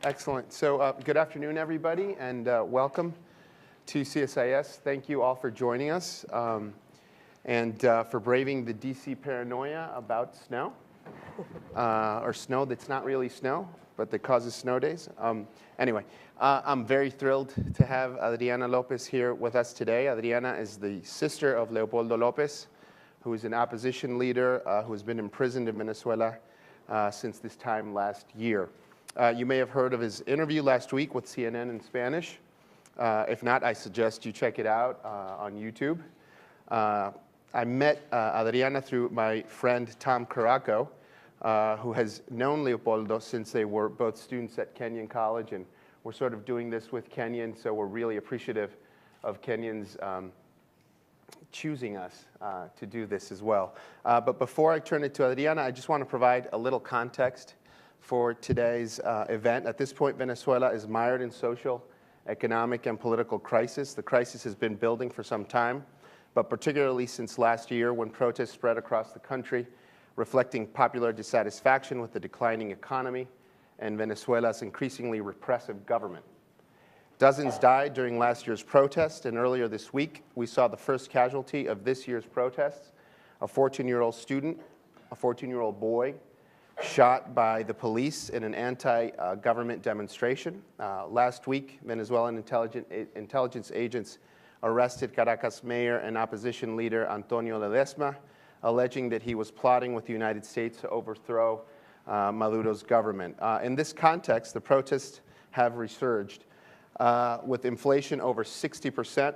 Excellent. So good afternoon, everybody, and welcome to CSIS. Thank you all for joining us and for braving the DC paranoia about snow, or snow that's not really snow, but that causes snow days. Anyway, I'm very thrilled to have Adriana Lopez here with us today. Adriana is the sister of Leopoldo Lopez, who is an opposition leader who has been imprisoned in Venezuela since this time last year. You may have heard of his interview last week with CNN in Spanish. If not, I suggest you check it out on YouTube. I met Adriana through my friend Tom Caracas, who has known Leopoldo since they were both students at Kenyon College, and we're sort of doing this with Kenyon, so we're really appreciative of Kenyon's choosing us to do this as well. But before I turn it to Adriana, I just want to provide a little context for today's event. At this point, Venezuela is mired in social, economic, and political crisis. The crisis has been building for some time, but particularly since last year when protests spread across the country, reflecting popular dissatisfaction with the declining economy and Venezuela's increasingly repressive government. Dozens died during last year's protest, and earlier this week, we saw the first casualty of this year's protests, a 14-year-old student, a 14-year-old boy, shot by the police in an anti-government demonstration. Last week, Venezuelan intelligence agents arrested Caracas mayor and opposition leader Antonio Ledesma, alleging that he was plotting with the United States to overthrow Maduro's government. In this context, the protests have resurged. With inflation over 60%,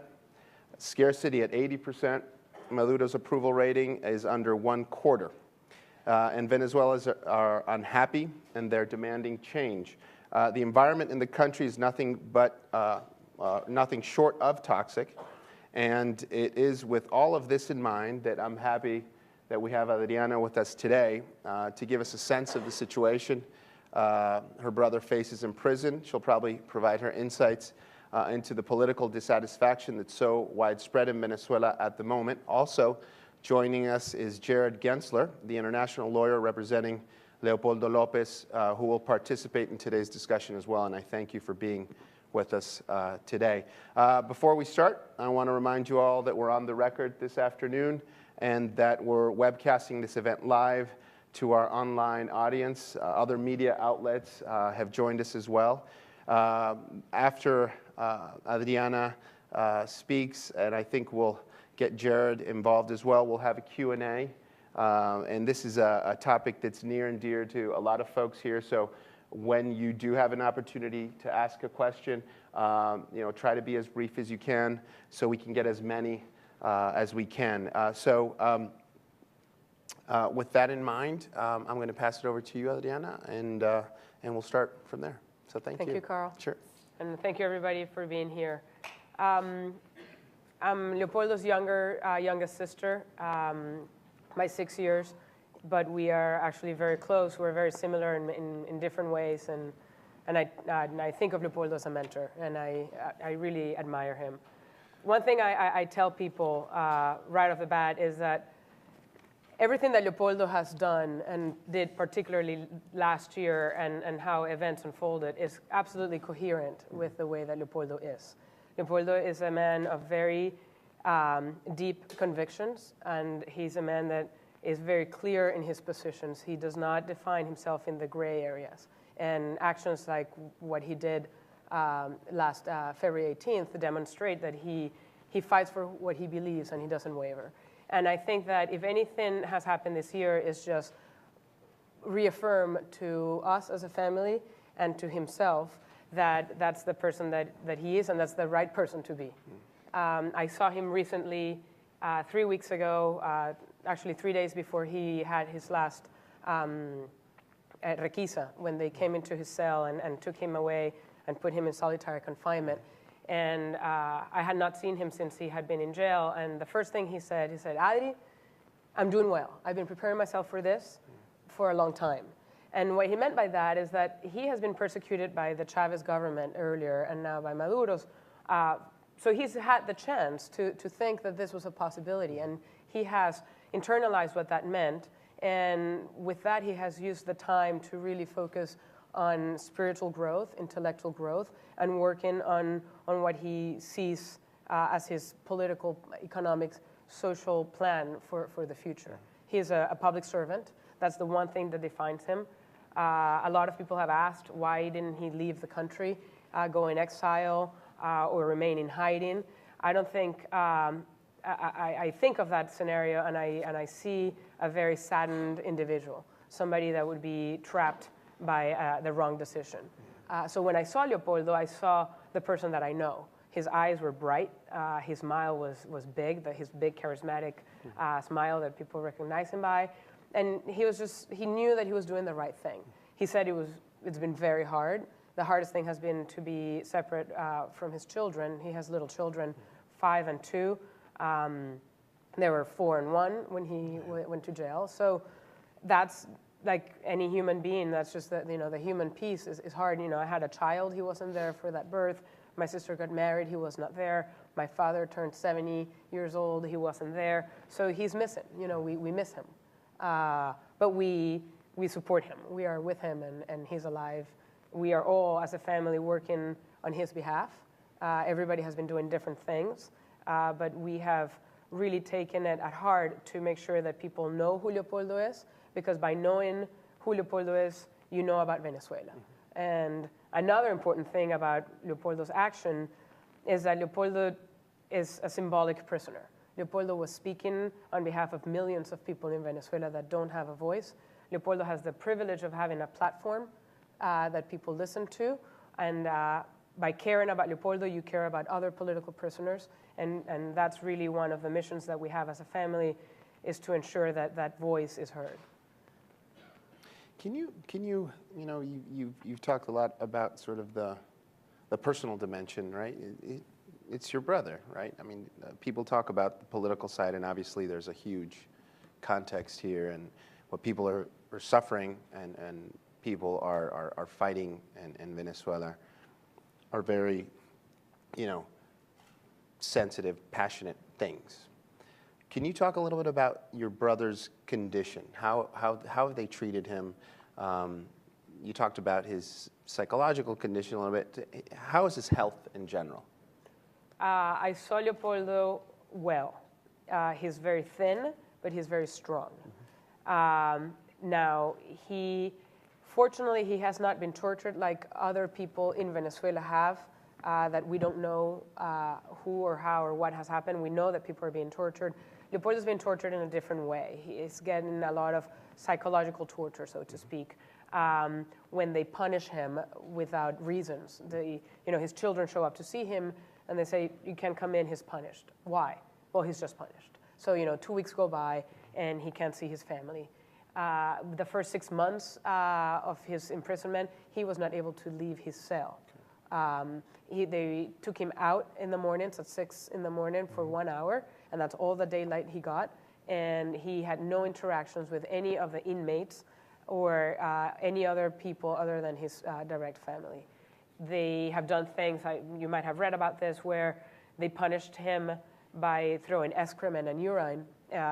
scarcity at 80%, Maduro's approval rating is under 1/4. And Venezuelans are unhappy, and they're demanding change. The environment in the country is nothing short of toxic, and it is with all of this in mind that I'm happy that we have Adriana with us today to give us a sense of the situation. Her brother faces in prison. She'll probably provide her insights into the political dissatisfaction that's so widespread in Venezuela at the moment. Also, joining us is Jared Gensler, the international lawyer representing Leopoldo Lopez, who will participate in today's discussion as well, and I thank you for being with us today. Before we start, I want to remind you all that we're on the record this afternoon and that we're webcasting this event live to our online audience. Other media outlets have joined us as well. After Adriana speaks, and I think we'll get Jared involved as well, we'll have a Q&A. And this is a topic that's near and dear to a lot of folks here. So when you do have an opportunity to ask a question, try to be as brief as you can so we can get as many as we can. With that in mind, I'm going to pass it over to you, Adriana, and we'll start from there. So thank you. Thank you, Carl. Sure. And thank you, everybody, for being here. I'm Leopoldo's youngest sister by 6 years, but we are actually very close. We're very similar in different ways, and I think of Leopoldo as a mentor, and I really admire him. One thing I tell people right off the bat is that everything that Leopoldo has done and did particularly last year and how events unfolded is absolutely coherent with the way that Leopoldo is. Leopoldo is a man of very deep convictions, and he's a man that is very clear in his positions. He does not define himself in the gray areas. And actions like what he did last February 18th demonstrate that he fights for what he believes and he doesn't waver. And I think that if anything has happened this year is just reaffirm to us as a family and to himself that that's the person that he is, and that's the right person to be. I saw him recently, 3 weeks ago, actually 3 days before he had his last requisa, when they came into his cell and took him away and put him in solitary confinement. And I had not seen him since he had been in jail. And the first thing he said, Adri, I'm doing well. I've been preparing myself for this for a long time. And what he meant by that is that he has been persecuted by the Chavez government earlier and now by Maduro's. So he's had the chance to think that this was a possibility. And he has internalized what that meant. And with that, he has used the time to really focus on spiritual growth, intellectual growth, and working on what he sees as his political, economic, social plan for the future. He is a public servant. That's the one thing that defines him. A lot of people have asked, why didn't he leave the country, go in exile, or remain in hiding? I don't think, I think of that scenario and I see a very saddened individual, somebody that would be trapped by the wrong decision. So when I saw Leopoldo, I saw the person that I know. His eyes were bright, his smile was big, his big charismatic smile that people recognize him by. And he knew that he was doing the right thing. He said it's been very hard. The hardest thing has been to be separate from his children. He has little children, 5 and 2. They were 4 and 1 when he went to jail. So that's like any human being. That's just that, the human piece is hard. I had a child. He wasn't there for that birth. My sister got married. He was not there. My father turned 70 years old. He wasn't there. So he's missing. We miss him. But we support him. We are with him, and he's alive. We are all, as a family, working on his behalf. Everybody has been doing different things, but we have really taken it at heart to make sure that people know who Leopoldo is, because by knowing who Leopoldo is, you know about Venezuela. And another important thing about Leopoldo's action is that Leopoldo is a symbolic prisoner. Leopoldo was speaking on behalf of millions of people in Venezuela that don't have a voice. Leopoldo has the privilege of having a platform that people listen to. And by caring about Leopoldo, you care about other political prisoners. And that's really one of the missions that we have as a family, is to ensure that that voice is heard. Can you you've talked a lot about sort of the personal dimension, right? It's your brother, right? I mean, people talk about the political side, and obviously there's a huge context here, and what people are suffering and people are fighting in Venezuela are very, sensitive, passionate things. Can you talk a little bit about your brother's condition? How have they treated him? You talked about his psychological condition a little bit. How is his health in general? I saw Leopoldo well. He's very thin, but he's very strong. Now, fortunately, he has not been tortured like other people in Venezuela have, that we don't know who or how or what has happened. We know that people are being tortured. Leopoldo's been tortured in a different way. He is getting a lot of psychological torture, so to speak, when they punish him without reasons. His children show up to see him, and they say, you can't come in, he's punished. Why? Well, he's just punished. So, 2 weeks go by, and he can't see his family. The first 6 months of his imprisonment, he was not able to leave his cell. They took him out in the mornings at 6 in the morning for 1 hour, and that's all the daylight he got. And he had no interactions with any of the inmates or any other people other than his direct family. They have done things, you might have read about this, where they punished him by throwing excrement and urine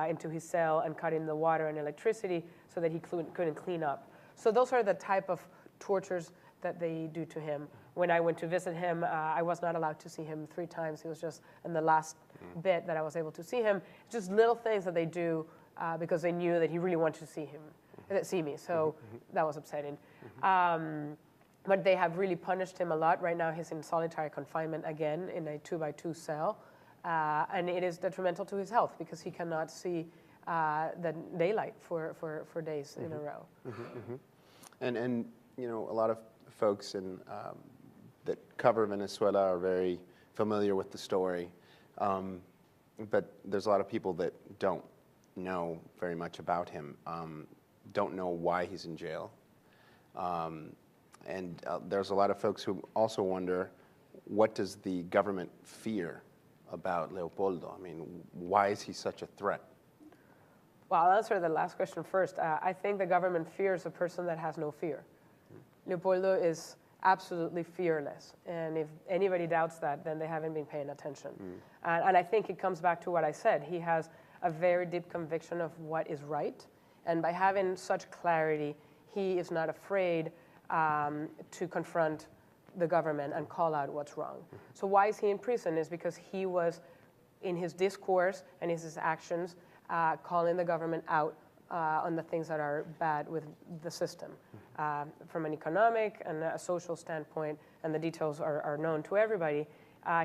into his cell and cutting the water and electricity so that he couldn't clean up. So those are the type of tortures that they do to him. When I went to visit him, I was not allowed to see him 3 times. It was just in the last bit that I was able to see him. Just little things that they do because they knew that he really wanted to see me. So that was upsetting. But they have really punished him a lot. Right now he's in solitary confinement again in a 2x2 cell. And it is detrimental to his health because he cannot see the daylight for days in a row. And a lot of folks that cover Venezuela are very familiar with the story, but there's a lot of people that don't know very much about him, don't know why he's in jail, and there's a lot of folks who also wonder, what does the government fear about Leopoldo? I mean, why is he such a threat? Well, I'll answer the last question first. I think the government fears a person that has no fear. Leopoldo is absolutely fearless, and if anybody doubts that, then they haven't been paying attention. And I think it comes back to what I said. He has a very deep conviction of what is right, and by having such clarity, he is not afraid to confront the government and call out what's wrong. So why is he in prison? Is because he was, in his discourse and his actions, calling the government out on the things that are bad with the system. From an economic and a social standpoint, and the details are known to everybody,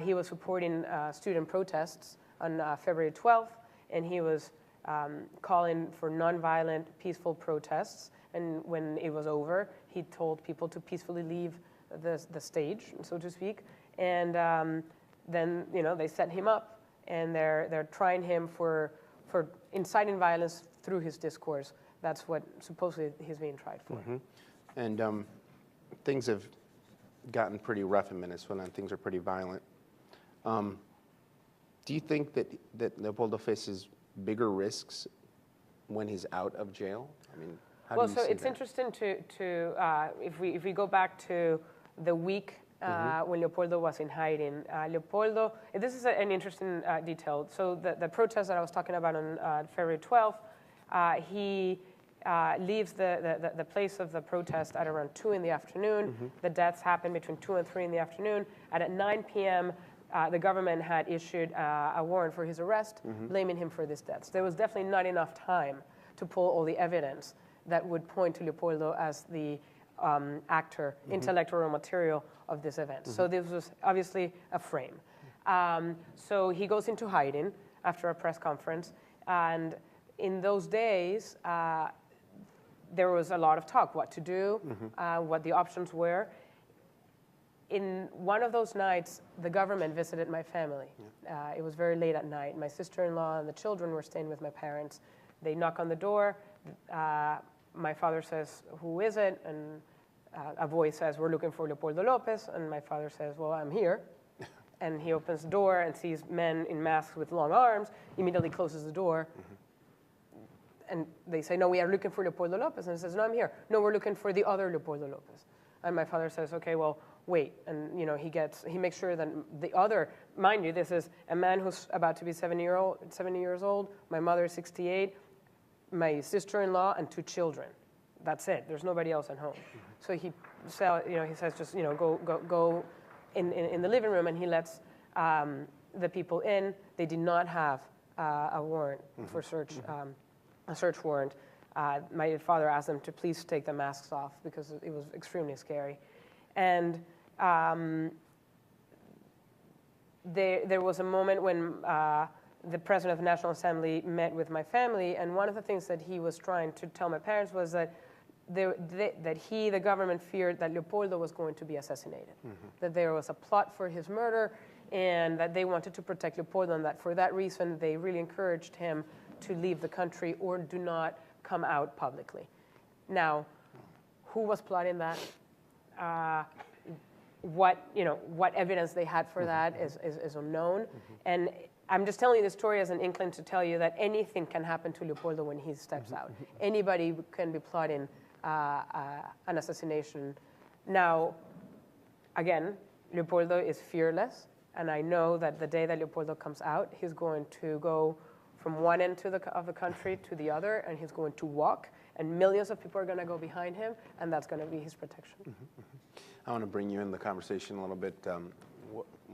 he was supporting student protests on February 12th, and he was calling for nonviolent, peaceful protests. And when it was over, he told people to peacefully leave the stage, so to speak. And then, they set him up, and they're trying him for inciting violence through his discourse. That's what supposedly he's being tried for. Mm-hmm. And things have gotten pretty rough in Venezuela, and things are pretty violent. Do you think that Leopoldo faces bigger risks when he's out of jail? I mean, how do you see that? It's interesting to if we go back to the week when Leopoldo was in hiding. Leopoldo, this is an interesting detail. So the protest that I was talking about on February 12th, he leaves the place of the protest at around 2 in the afternoon. The deaths happened between 2 and 3 in the afternoon. And at 9 p.m., the government had issued a warrant for his arrest, blaming him for these deaths. There was definitely not enough time to pull all the evidence that would point to Leopoldo as the actor, intellectual material of this event. So this was obviously a frame. So he goes into hiding after a press conference, and in those days, there was a lot of talk, what to do, what the options were. In one of those nights, the government visited my family. It was very late at night. My sister-in-law and the children were staying with my parents. They knock on the door. My father says, "Who is it?" And a voice says, "We're looking for Leopoldo Lopez." And my father says, "Well, I'm here." And he opens the door and sees men in masks with long arms, immediately closes the door. And they say, "No, we are looking for Leopoldo Lopez." And he says, "No, I'm here." "No, we're looking for the other Leopoldo Lopez." And my father says, "Okay, well, wait." And he makes sure that the other, mind you, this is a man who's about to be 70 years old. My mother is 68, my sister-in-law, and 2 children. That's it. There's nobody else at home. So he says, just go in the living room, and he lets the people in. They did not have a warrant for search, a search warrant. My father asked them to please take the masks off because it was extremely scary. And there was a moment when the president of the National Assembly met with my family, and one of the things that he was trying to tell my parents was that the government feared that Leopoldo was going to be assassinated, that there was a plot for his murder, and that they wanted to protect Leopoldo, and that for that reason they really encouraged him to leave the country or do not come out publicly. Now, who was plotting that? What evidence they had for that is unknown. And I'm just telling you this story as an inkling to tell you that anything can happen to Leopoldo when he steps out. Anybody can be plotting an assassination. Now, again, Leopoldo is fearless, and I know that the day that Leopoldo comes out, he's going to go from one end of the country to the other, and he's going to walk, and millions of people are going to go behind him, and that's going to be his protection. I want to bring you in the conversation a little bit.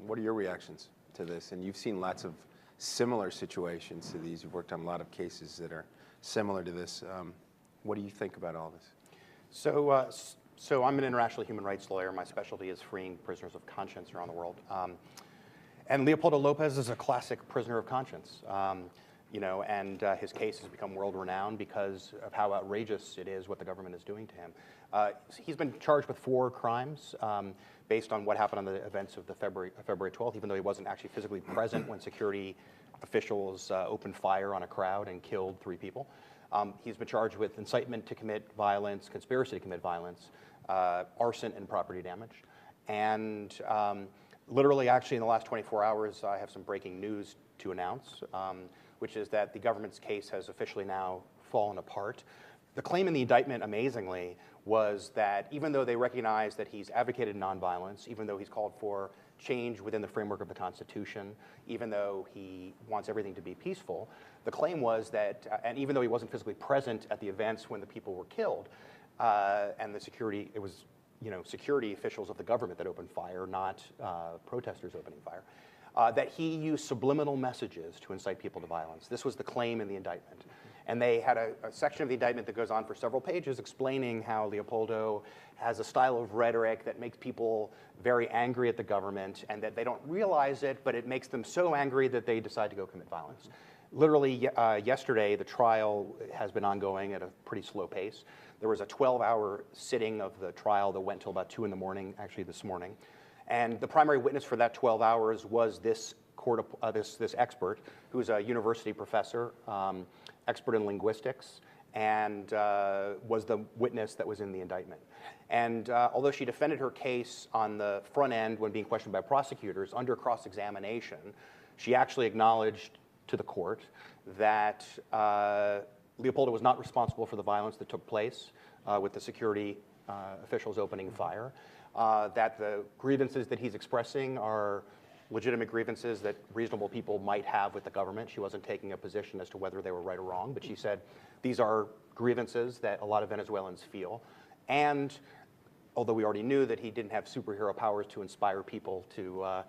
What are your reactions to this? And you've seen lots of similar situations to these. You've worked on a lot of cases that are similar to this. What do you think about all this? So I'm an international human rights lawyer. My specialty is freeing prisoners of conscience around the world. And Leopoldo Lopez is a classic prisoner of conscience. And his case has become world-renowned because of how outrageous it is what the government is doing to him. He's been charged with 4 crimes based on what happened on the events of the February 12th, even though he wasn't actually physically present when security officials opened fire on a crowd and killed 3 people. He's been charged with incitement to commit violence, conspiracy to commit violence, arson, and property damage. And literally, actually, in the last 24 hours, I have some breaking news to announce, which is that the government's case has officially now fallen apart. The claim in the indictment, amazingly, was that even though they recognize that he's advocated nonviolence, even though he's called for change within the framework of the Constitution, even though he wants everything to be peaceful, the claim was that, and even though he wasn't physically present at the events when the people were killed, and the security, it was security officials of the government that opened fire, not protesters opening fire, that he used subliminal messages to incite people to violence. This was the claim in the indictment. And they had a section of the indictment that goes on for several pages explaining how Leopoldo has a style of rhetoric that makes people very angry at the government, and that they don't realize it, but it makes them so angry that they decide to go commit violence. Literally, yesterday, the trial has been ongoing at a pretty slow pace. There was a 12-hour sitting of the trial that went till about 2 in the morning, actually this morning. And the primary witness for that 12 hours was this expert, who's a university professor, expert in linguistics, and was the witness that was in the indictment. And although she defended her case on the front end when being questioned by prosecutors, under cross-examination, she actually acknowledged to the court that Leopoldo was not responsible for the violence that took place with the security officials opening fire, that the grievances that he's expressing are legitimate grievances that reasonable people might have with the government. She wasn't taking a position as to whether they were right or wrong, but she said these are grievances that a lot of Venezuelans feel. And although we already knew that he didn't have superhero powers to inspire people to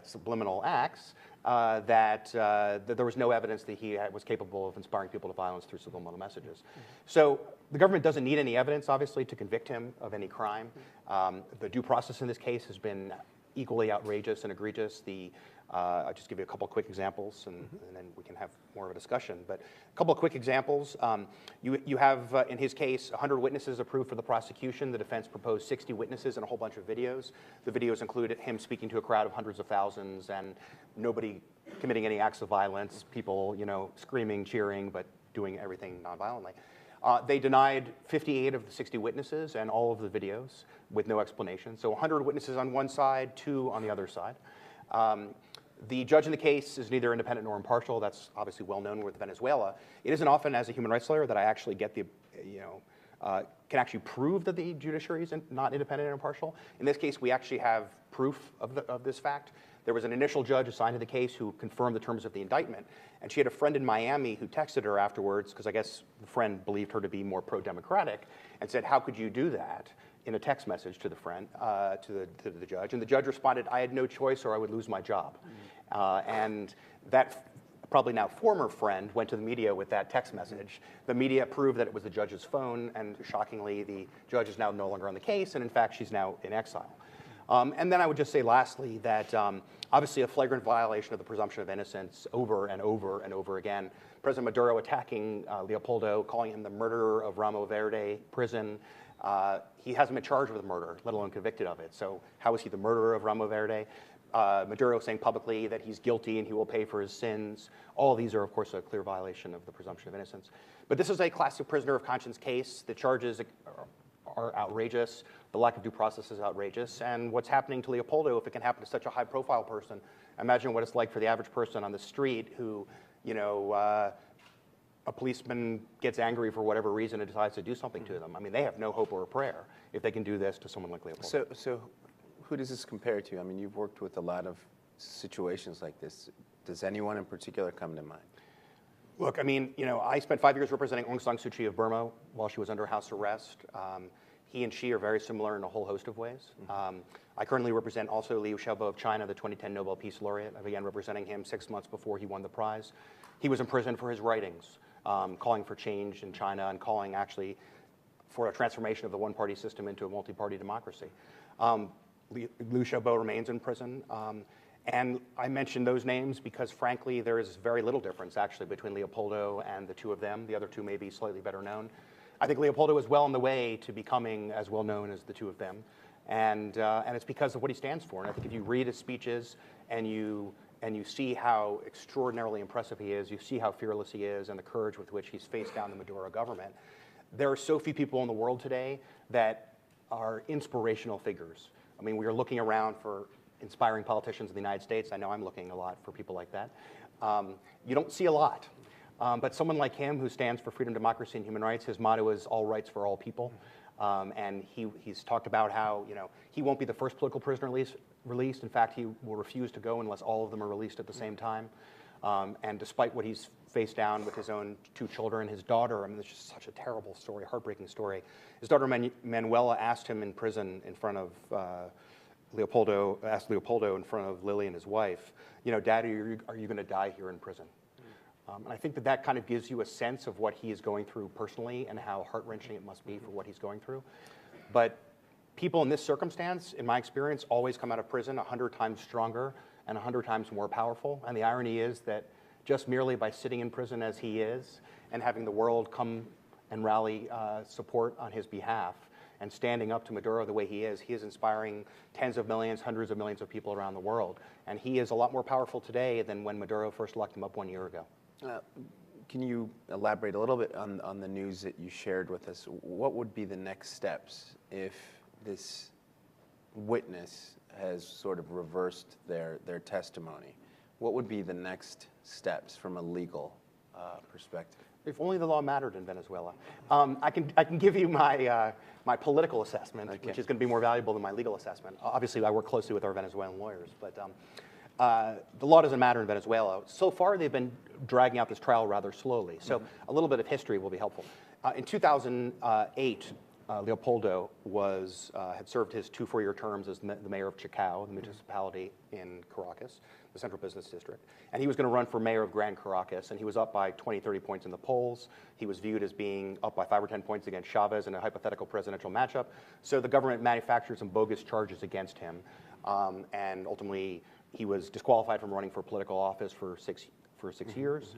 subliminal acts, that there was no evidence that he was capable of inspiring people to violence through subliminal messages. So the government doesn't need any evidence, obviously, to convict him of any crime. The due process in this case has been equally outrageous and egregious. I'll just give you a couple quick examples, and then we can have more of a discussion. But a couple of quick examples. You have, in his case, 100 witnesses approved for the prosecution. The defense proposed 60 witnesses and a whole bunch of videos. The videos included him speaking to a crowd of hundreds of thousands and nobody committing any acts of violence, people, screaming, cheering, but doing everything nonviolently. They denied 58 of the 60 witnesses and all of the videos with no explanation. So 100 witnesses on one side, 2 on the other side. The judge in the case is neither independent nor impartial. That's obviously well known with Venezuela. It isn't often, as a human rights lawyer, that I actually get can actually prove that the judiciary is not independent and impartial. In this case, we actually have proof of this fact. There was an initial judge assigned to the case who confirmed the terms of the indictment, and she had a friend in Miami who texted her afterwards, because I guess the friend believed her to be more pro-democratic, and said, "How could you do that?" in a text message to the friend, to the judge. And the judge responded, "I had no choice or I would lose my job." And that probably now former friend went to the media with that text message. The media proved that it was the judge's phone, and shockingly, the judge is now no longer on the case, and in fact, she's now in exile. And then I would just say lastly that obviously a flagrant violation of the presumption of innocence over and over and over again. President Maduro attacking Leopoldo, calling him the murderer of Ramo Verde prison. He hasn't been charged with murder, let alone convicted of it. So how is he the murderer of Ramo Verde? Maduro saying publicly that he's guilty and he will pay for his sins. All of these are, of course, a clear violation of the presumption of innocence. But this is a classic prisoner of conscience case. The charges are outrageous. The lack of due process is outrageous. And what's happening to Leopoldo, if it can happen to such a high-profile person, imagine what it's like for the average person on the street who, a policeman gets angry for whatever reason and decides to do something to them. I mean, they have no hope or a prayer if they can do this to someone like Leopoldo. So who does this compare to? I mean, you've worked with a lot of situations like this. Does anyone in particular come to mind? Look, I mean, I spent 5 years representing Aung San Suu Kyi of Burma while she was under house arrest. He and she are very similar in a whole host of ways. I currently represent also Liu Xiaobo of China, the 2010 Nobel Peace Laureate. I began representing him 6 months before he won the prize. He was imprisoned for his writings, calling for change in China and calling actually for a transformation of the one-party system into a multi-party democracy. Liu Xiaobo remains in prison. And I mention those names because, frankly, there is very little difference, actually, between Leopoldo and the two of them. The other two may be slightly better known. I think Leopoldo is well on the way to becoming as well known as the two of them. And it's because of what he stands for. And I think if you read his speeches and you see how extraordinarily impressive he is, you see how fearless he is and the courage with which he's faced down the Maduro government, there are so few people in the world today that are inspirational figures. I mean, we are looking around for inspiring politicians in the United States. I know I'm looking a lot for people like that. You don't see a lot. But someone like him who stands for freedom, democracy, and human rights, his motto is all rights for all people. And he's talked about how he won't be the first political prisoner released. In fact, he will refuse to go unless all of them are released at the same time. And despite what he's face down with his own 2 children. His daughter, I mean, it's just such a terrible story, heartbreaking story. His daughter Manuela asked him in prison in front of Leopoldo in front of Lily and his wife, you know, Daddy, are you going to die here in prison? And I think that that kind of gives you a sense of what he is going through personally and how heart-wrenching it must be for what he's going through. But people in this circumstance, in my experience, always come out of prison 100 times stronger and 100 times more powerful. And the irony is that just merely by sitting in prison as he is and having the world come and rally support on his behalf and standing up to Maduro the way he is inspiring tens of millions, hundreds of millions of people around the world. And he is a lot more powerful today than when Maduro first locked him up 1 year ago. Can you elaborate a little bit on the news that you shared with us? What would be the next steps if this witness has sort of reversed their testimony? What would be the next steps from a legal perspective? If only the law mattered in Venezuela. I can give you my my political assessment, Okay. which is going to be more valuable than my legal assessment. Obviously, I work closely with our Venezuelan lawyers, but the law doesn't matter in Venezuela. So far, they've been dragging out this trial rather slowly. So a little bit of history will be helpful. In 2008, Leopoldo had served his 2 4-year terms as the mayor of Chacao, the municipality in Caracas, the central business district. And he was going to run for mayor of Grand Caracas, and he was up by 20, 30 points in the polls. He was viewed as being up by 5 or 10 points against Chavez in a hypothetical presidential matchup. So the government manufactured some bogus charges against him, and ultimately he was disqualified from running for political office for 6 years.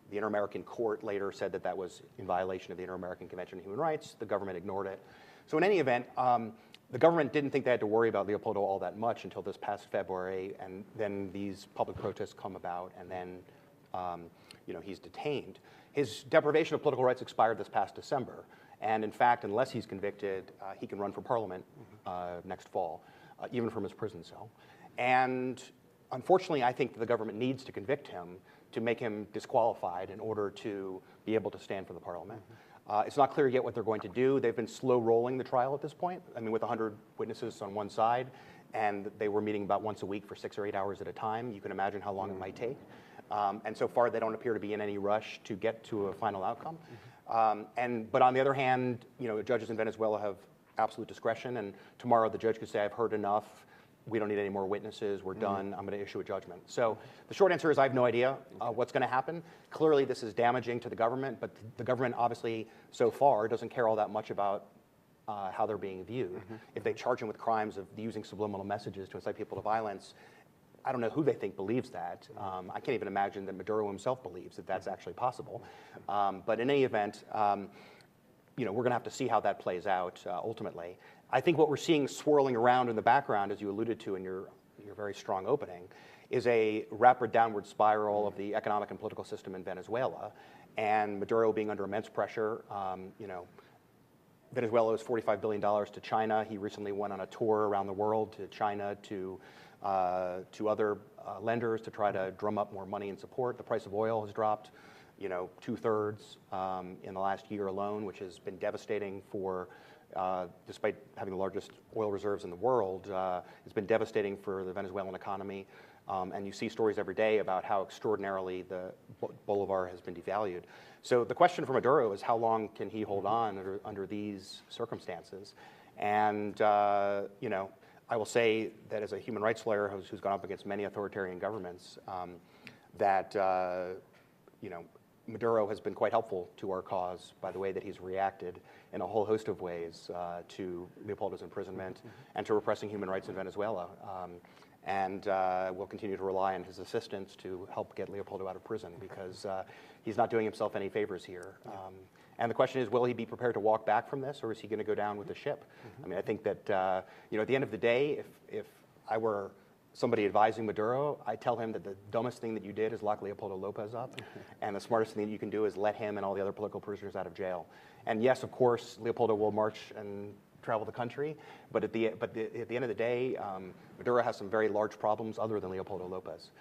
The Inter-American Court later said that that was in violation of the Inter-American Convention on Human Rights. The government ignored it. So in any event, the government didn't think they had to worry about Leopoldo all that much until this past February, and then these public protests come about, and then he's detained. His deprivation of political rights expired this past December, and in fact, unless he's convicted, he can run for parliament next fall, even from his prison cell. And unfortunately, I think the government needs to convict him to make him disqualified in order to be able to stand for the parliament. It's not clear yet what they're going to do. They've been slow rolling the trial at this point. I mean, with 100 witnesses on one side, and they were meeting about once a week for 6 or 8 hours at a time. You can imagine how long it might take. And so far, they don't appear to be in any rush to get to a final outcome. But on the other hand, judges in Venezuela have absolute discretion, and tomorrow the judge could say, I've heard enough. We don't need any more witnesses. We're done. I'm going to issue a judgment. So the short answer is I have no idea what's going to happen. Clearly, this is damaging to the government, but the government obviously so far doesn't care all that much about how they're being viewed. If they charge him with crimes of using subliminal messages to incite people to violence, I don't know who they think believes that. I can't even imagine that Maduro himself believes that that's actually possible. But in any event, we're going to have to see how that plays out ultimately. I think what we're seeing swirling around in the background, as you alluded to in your very strong opening, is a rapid downward spiral of the economic and political system in Venezuela, and Maduro being under immense pressure. Venezuela owes $45 billion to China. He recently went on a tour around the world to China, to other lenders to try to drum up more money and support. The price of oil has dropped, 2/3 in the last year alone, which has been devastating for. Despite having the largest oil reserves in the world, it's been devastating for the Venezuelan economy. And you see stories every day about how extraordinarily the bolivar has been devalued. So the question for Maduro is how long can he hold on under these circumstances? And, I will say that as a human rights lawyer who's gone up against many authoritarian governments, that, Maduro has been quite helpful to our cause by the way that he's reacted in a whole host of ways to Leopoldo's imprisonment and to repressing human rights in Venezuela. We'll continue to rely on his assistance to help get Leopoldo out of prison because he's not doing himself any favors here. And the question is, will he be prepared to walk back from this, or is he going to go down with the ship? I mean, I think that, at the end of the day, if I were somebody advising Maduro, I tell him that the dumbest thing that you did is lock Leopoldo Lopez up, and the smartest thing that you can do is let him and all the other political prisoners out of jail. And yes, of course, Leopoldo will march and travel the country, but at the end of the day, Maduro has some very large problems other than Leopoldo Lopez,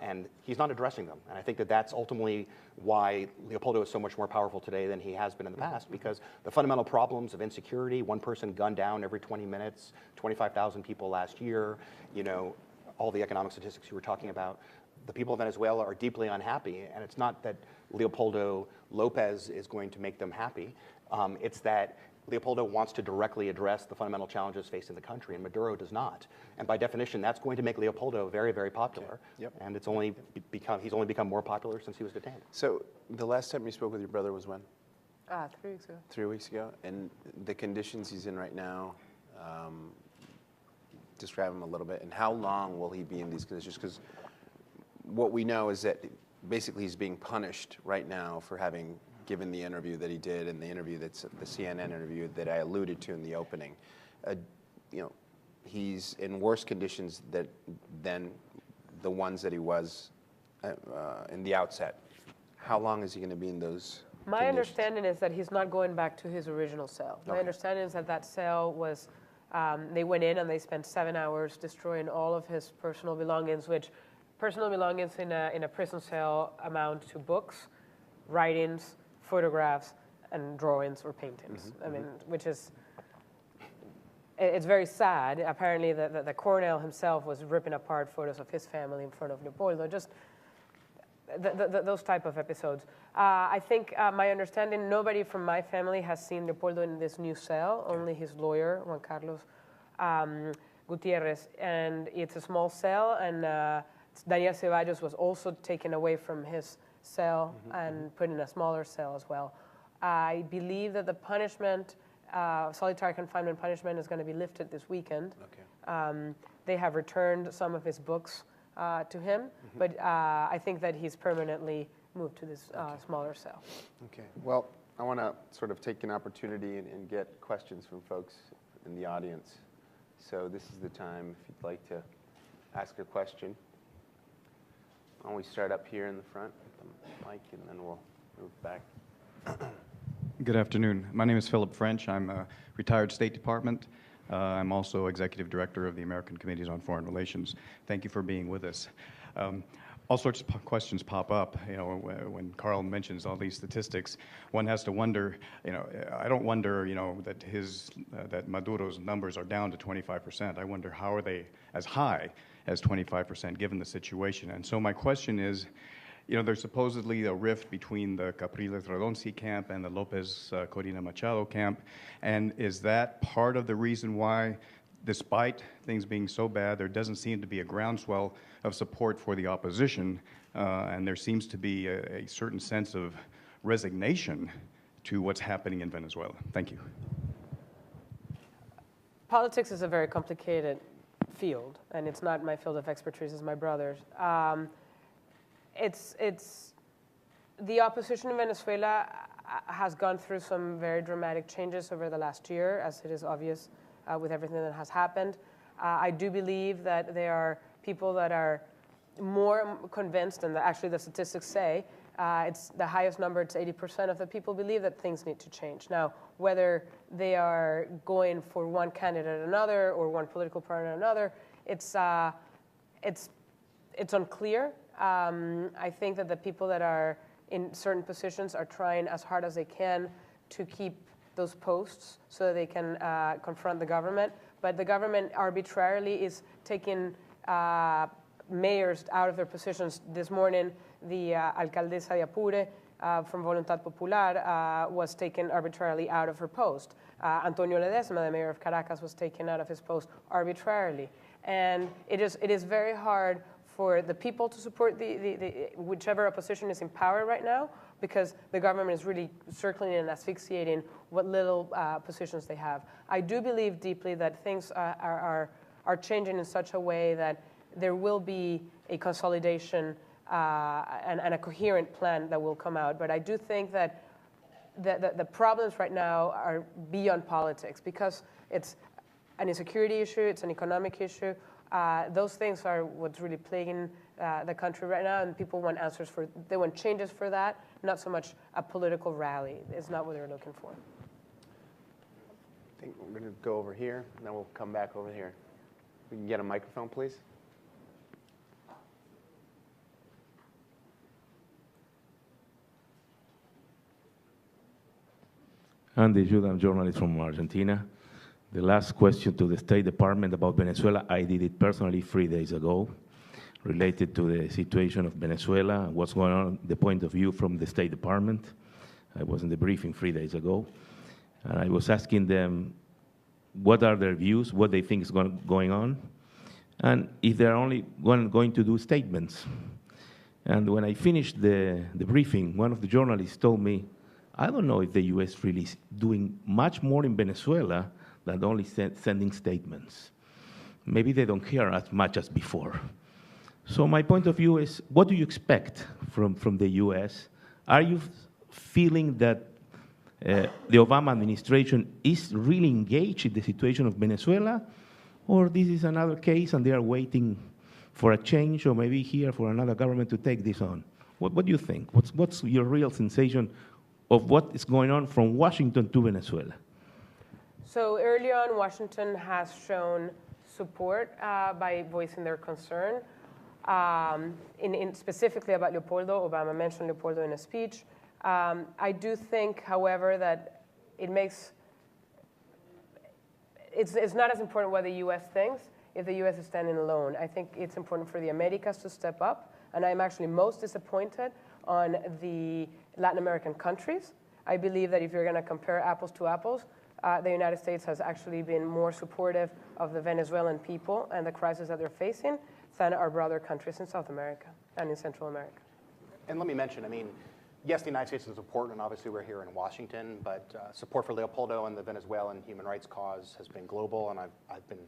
and he's not addressing them. And I think that that's ultimately why Leopoldo is so much more powerful today than he has been in the past, because the fundamental problems of insecurity, one person gunned down every 20 minutes, 25,000 people last year, all the economic statistics you were talking about, the people of Venezuela are deeply unhappy, and it's not that Leopoldo Lopez is going to make them happy. It's that Leopoldo wants to directly address the fundamental challenges facing the country, and Maduro does not. And by definition, that's going to make Leopoldo very, very popular. Okay. Yep. And he's only become more popular since he was detained. So the last time you spoke with your brother was when? 3 weeks ago. 3 weeks ago. And the conditions he's in right now, describe him a little bit. And how long will he be in these conditions? Because what we know is that basically he's being punished right now for having given the interview that he did, and the interview that's the CNN interview that I alluded to in the opening. He's in worse conditions than the ones that he was in the outset. How long is he going to be in those My understanding is that he's not going back to his original cell. My Okay. understanding is that that cell was, they went in and they spent 7 hours destroying all of his personal belongings, which personal belongings in a prison cell amount to books, writings, photographs, and drawings or paintings. I mean, which is, it's very sad. Apparently the colonel himself was ripping apart photos of his family in front of Leopoldo, just those type of episodes. I think my understanding, nobody from my family has seen Leopoldo in this new cell, only his lawyer, Juan Carlos Gutierrez, and it's a small cell, and Daniel Ceballos was also taken away from his cell and put in a smaller cell as well. I believe that the punishment, solitary confinement punishment, is going to be lifted this weekend. Okay. They have returned some of his books to him, but I think that he's permanently moved to this smaller cell. Okay. Well, I want to sort of take an opportunity and get questions from folks in the audience. So this is the time if you'd like to ask a question. Why don't we start up here in the front with the mic, and then we'll move back. Good afternoon. My name is Philip French. I'm a retired State Department. I'm also Executive Director of the American Committees on Foreign Relations. Thank you for being with us. All sorts of questions pop up, when Carl mentions all these statistics. One has to wonder, I don't wonder, that Maduro's numbers are down to 25%. I wonder, how are they as high as 25% given the situation? And so my question is, there's supposedly a rift between the Capriles Redonci camp and the Lopez Corina Machado camp. And is that part of the reason why, despite things being so bad, there doesn't seem to be a groundswell of support for the opposition, and there seems to be a certain sense of resignation to what's happening in Venezuela? Thank you. Politics is a very complicated field, and it's not my field of expertise, it's my brother's. It's the opposition in Venezuela has gone through some very dramatic changes over the last year, as it is obvious with everything that has happened. I do believe that there are people that are more convinced, and actually the statistics say it's the highest number, it's 80% of the people believe that things need to change. Now, whether they are going for one candidate or another, or one political party or another, it's unclear. I think that the people that are in certain positions are trying as hard as they can to keep those posts so that they can confront the government. But the government arbitrarily is taking mayors out of their positions. This morning, the alcaldesa de Apure from Voluntad Popular was taken arbitrarily out of her post. Antonio Ledesma, the mayor of Caracas, was taken out of his post arbitrarily. And it is very hard for the people to support the whichever opposition is in power right now, because the government is really circling and asphyxiating what little positions they have. I do believe deeply that things are changing in such a way that there will be a consolidation and a coherent plan that will come out. But I do think that the problems right now are beyond politics, because it's an insecurity issue, it's an economic issue. Those things are what's really plaguing the country right now, and people want answers they want changes for that, not so much a political rally. It's not what they're looking for. I think we're going to go over here, and then we'll come back over here. We can get a microphone, please. Andy Judah, I'm a journalist from Argentina. The last question to the State Department about Venezuela, I did it personally 3 days ago. related to the situation of Venezuela, what's going on, the point of view from the State Department. I was in the briefing 3 days ago, and I was asking them what are their views, what they think is going on, and if they're only going to do statements. And when I finished the briefing, one of the journalists told me, I don't know if the US really is doing much more in Venezuela than only sending statements. Maybe they don't care as much as before. So my point of view is, what do you expect from the US? Are you feeling that the Obama administration is really engaged in the situation of Venezuela, or this is another case and they are waiting for a change, or maybe here for another government to take this on? What do you think? What's your real sensation of what is going on from Washington to Venezuela? So early on, Washington has shown support by voicing their concern. Specifically about Leopoldo, Obama mentioned Leopoldo in a speech. I do think, however, that it's not as important what the U.S. thinks if the U.S. is standing alone. I think it's important for the Americas to step up, and I'm actually most disappointed on the Latin American countries. I believe that if you're going to compare apples to apples, the United States has actually been more supportive of the Venezuelan people and the crisis that they're facing than our brother countries in South America and in Central America. And let me mention, I mean, yes, the United States is important, and obviously we're here in Washington, but support for Leopoldo and the Venezuelan human rights cause has been global, and I've been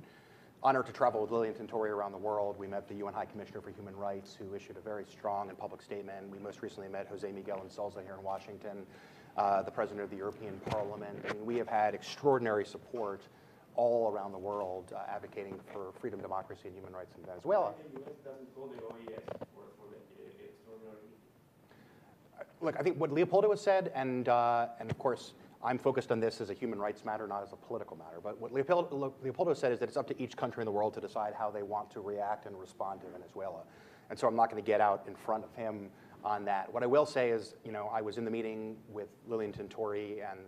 honored to travel with Lilian Tintori around the world. We met the UN High Commissioner for Human Rights, who issued a very strong and public statement. We most recently met Jose Miguel Insulza here in Washington, the President of the European Parliament. I mean, we have had extraordinary support all around the world advocating for freedom, democracy, and human rights in Venezuela. Look, I think what Leopoldo has said, and of course, I'm focused on this as a human rights matter, not as a political matter, but what Leopoldo said is that it's up to each country in the world to decide how they want to react and respond to Venezuela. And so I'm not going to get out in front of him on that. What I will say is, you know, I was in the meeting with Lilian Tintori and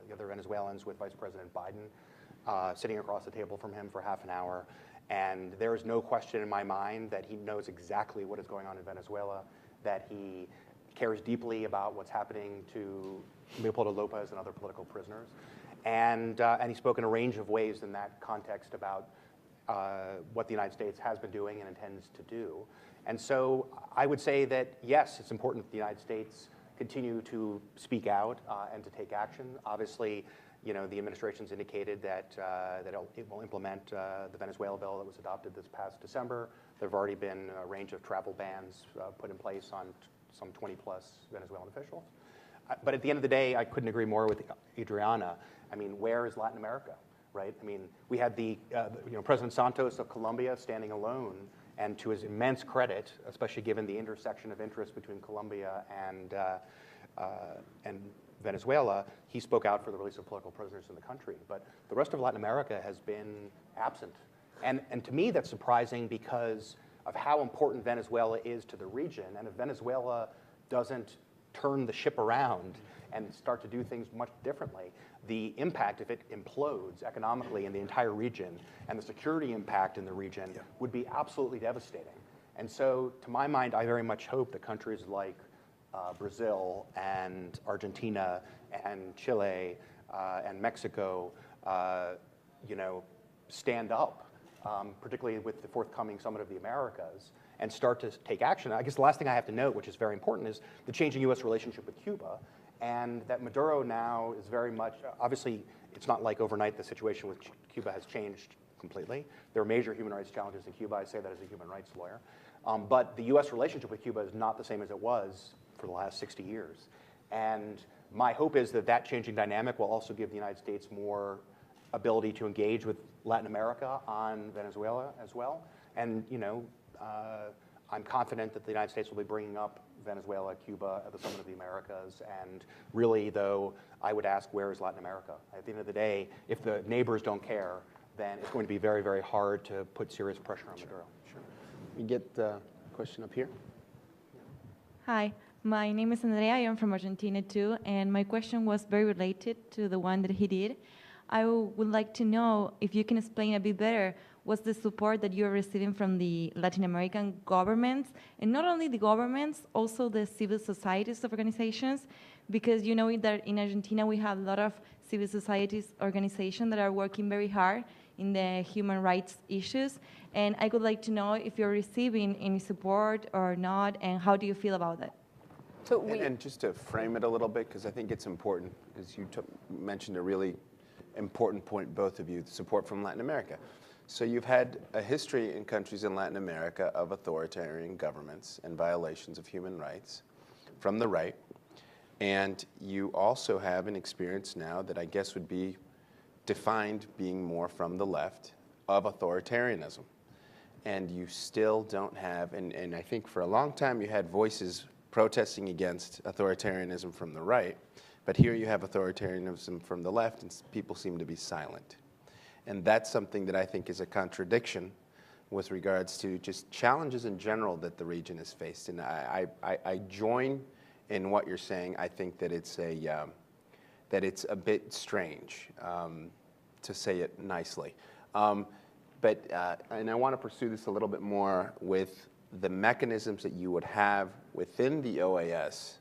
the other Venezuelans with Vice President Biden, sitting across the table from him for half an hour, and there is no question in my mind that he knows exactly what is going on in Venezuela, that he cares deeply about what's happening to Leopoldo Lopez and other political prisoners. And he spoke in a range of ways in that context about what the United States has been doing and intends to do. And so I would say that, yes, it's important that the United States continue to speak out and to take action. Obviously, you know, the administration's indicated that it will implement the Venezuela bill that was adopted this past December. There have already been a range of travel bans put in place on some 20-plus Venezuelan officials. But at the end of the day, I couldn't agree more with Adriana. I mean, where is Latin America, right? I mean, we had President Santos of Colombia standing alone, and to his immense credit, especially given the intersection of interest between Colombia and Venezuela, he spoke out for the release of political prisoners in the country. But the rest of Latin America has been absent. And to me, that's surprising because of how important Venezuela is to the region. And if Venezuela doesn't turn the ship around and start to do things much differently, the impact, if it implodes economically in the entire region, and the security impact in the region would be absolutely devastating. And so, to my mind, I very much hope that countries like Brazil and Argentina and Chile and Mexico, stand up, particularly with the forthcoming Summit of the Americas, and start to take action. I guess the last thing I have to note, which is very important, is the changing U.S. relationship with Cuba, and that Maduro now is very much, obviously, it's not like overnight the situation with Cuba has changed completely. There are major human rights challenges in Cuba. I say that as a human rights lawyer. But the U.S. relationship with Cuba is not the same as it was for the last 60 years. And my hope is that that changing dynamic will also give the United States more ability to engage with Latin America on Venezuela as well. And, I'm confident that the United States will be bringing up Venezuela, Cuba at the Summit of the Americas. And really, though, I would ask, where is Latin America? At the end of the day, if the neighbors don't care, then it's going to be very, very hard to put serious pressure on Maduro. Sure. We get the question up here. Hi, my name is Andrea. I am from Argentina too, and my question was very related to the one that he did. I would like to know if you can explain a bit better was the support that you're receiving from the Latin American governments, and not only the governments, also the civil societies of organizations, because you know that in Argentina we have a lot of civil societies organizations that are working very hard in the human rights issues, and I would like to know if you're receiving any support or not, and how do you feel about that? So And just to frame it a little bit, because I think it's important, because you mentioned a really important point, both of you, support from Latin America. So you've had a history in countries in Latin America of authoritarian governments and violations of human rights from the right. And you also have an experience now that I guess would be defined being more from the left of authoritarianism. And you still don't have, and I think for a long time you had voices protesting against authoritarianism from the right, but here you have authoritarianism from the left and people seem to be silent. And that's something that I think is a contradiction with regards to just challenges in general that the region has faced. And I join in what you're saying. I think that it's a bit strange, to say it nicely. And I want to pursue this a little bit more with the mechanisms that you would have within the OAS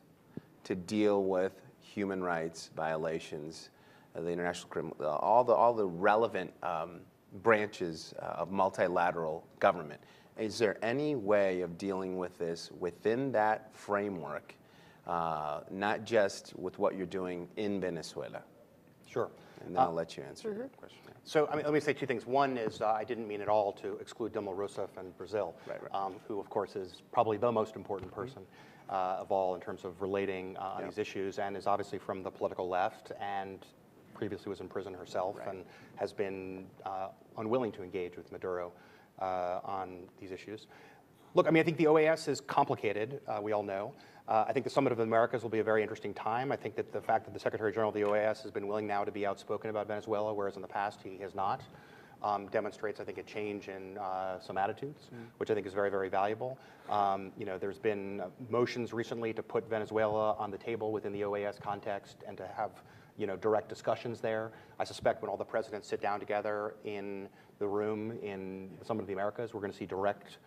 to deal with human rights violations, the international criminal, all the relevant branches of multilateral government. Is there any way of dealing with this within that framework, not just with what you're doing in Venezuela? Sure. And then I'll let you answer the question. So I mean, let me say two things. One is I didn't mean at all to exclude Dilma Rousseff and Brazil, Right. who, of course, is probably the most important person of all in terms of relating on these issues, and is obviously from the political left, and previously was in prison herself, and has been unwilling to engage with Maduro on these issues. Look, I mean, I think the OAS is complicated, we all know. I think the Summit of the Americas will be a very interesting time. I think that the fact that the Secretary General of the OAS has been willing now to be outspoken about Venezuela, whereas in the past he has not, demonstrates, I think, a change in some attitudes, which I think is very, very valuable. You know, there's been motions recently to put Venezuela on the table within the OAS context and to have, you know, direct discussions there. I suspect when all the presidents sit down together in the room in the Summit of the Americas, we're going to see direct,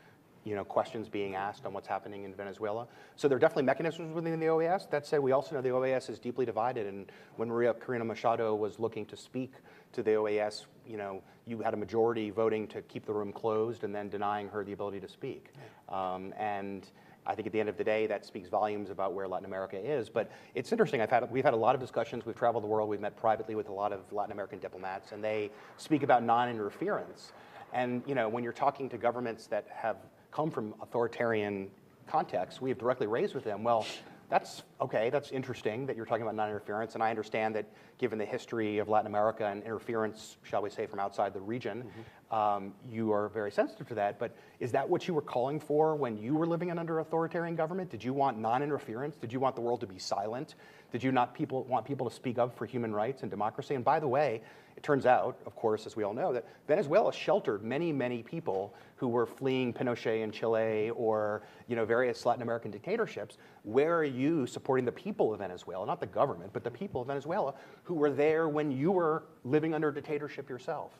you know, questions being asked on what's happening in Venezuela. So there are definitely mechanisms within the OAS. That said, we also know the OAS is deeply divided, and when Maria Corina Machado was looking to speak to the OAS, you know, you had a majority voting to keep the room closed and then denying her the ability to speak. And I think at the end of the day, that speaks volumes about where Latin America is. But it's interesting, we've had a lot of discussions, we've traveled the world, we've met privately with a lot of Latin American diplomats, and they speak about non-interference. And, you know, when you're talking to governments that have come from authoritarian contexts, we have directly raised with them, well, that's okay, that's interesting that you're talking about non-interference, and I understand that given the history of Latin America and interference, shall we say, from outside the region, you are very sensitive to that, but is that what you were calling for when you were living under authoritarian government? Did you want non-interference? Did you want the world to be silent? Did you not want people to speak up for human rights and democracy? And by the way, it turns out, of course, as we all know, that Venezuela sheltered many, many people who were fleeing Pinochet in Chile or, you know, various Latin American dictatorships. Where are you supporting the people of Venezuela, not the government, but the people of Venezuela who were there when you were living under a dictatorship yourself?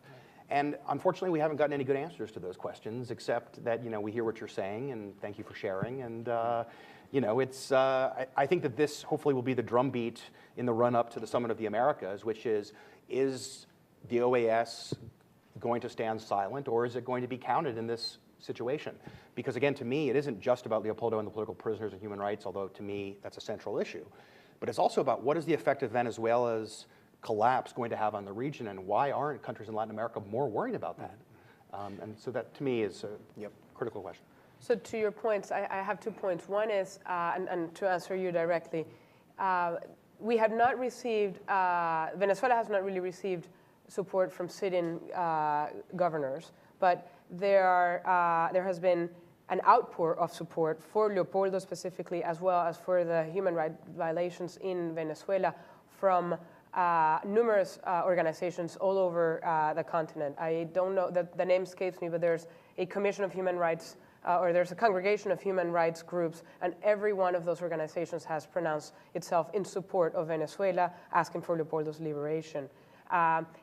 And unfortunately, we haven't gotten any good answers to those questions, except that, you know, we hear what you're saying, and thank you for sharing. And, you know, it's, I think that this hopefully will be the drumbeat in the run-up to the Summit of the Americas, which is the OAS going to stand silent, or is it going to be counted in this situation? Because again, to me, it isn't just about Leopoldo and the political prisoners and human rights, although to me, that's a central issue. But it's also about what is the effect of Venezuela's collapse going to have on the region, and why aren't countries in Latin America more worried about that? And so that, to me, is a critical question. So to your points, I have 2 points. One is, and to answer you directly, we have not received, Venezuela has not really received support from sitting governors, but there has been an outpour of support for Leopoldo specifically, as well as for the human rights violations in Venezuela from numerous organizations all over the continent. I don't know, the name escapes me, but there's a Commission of Human Rights, or there's a congregation of human rights groups, and every one of those organizations has pronounced itself in support of Venezuela, asking for Leopoldo's liberation.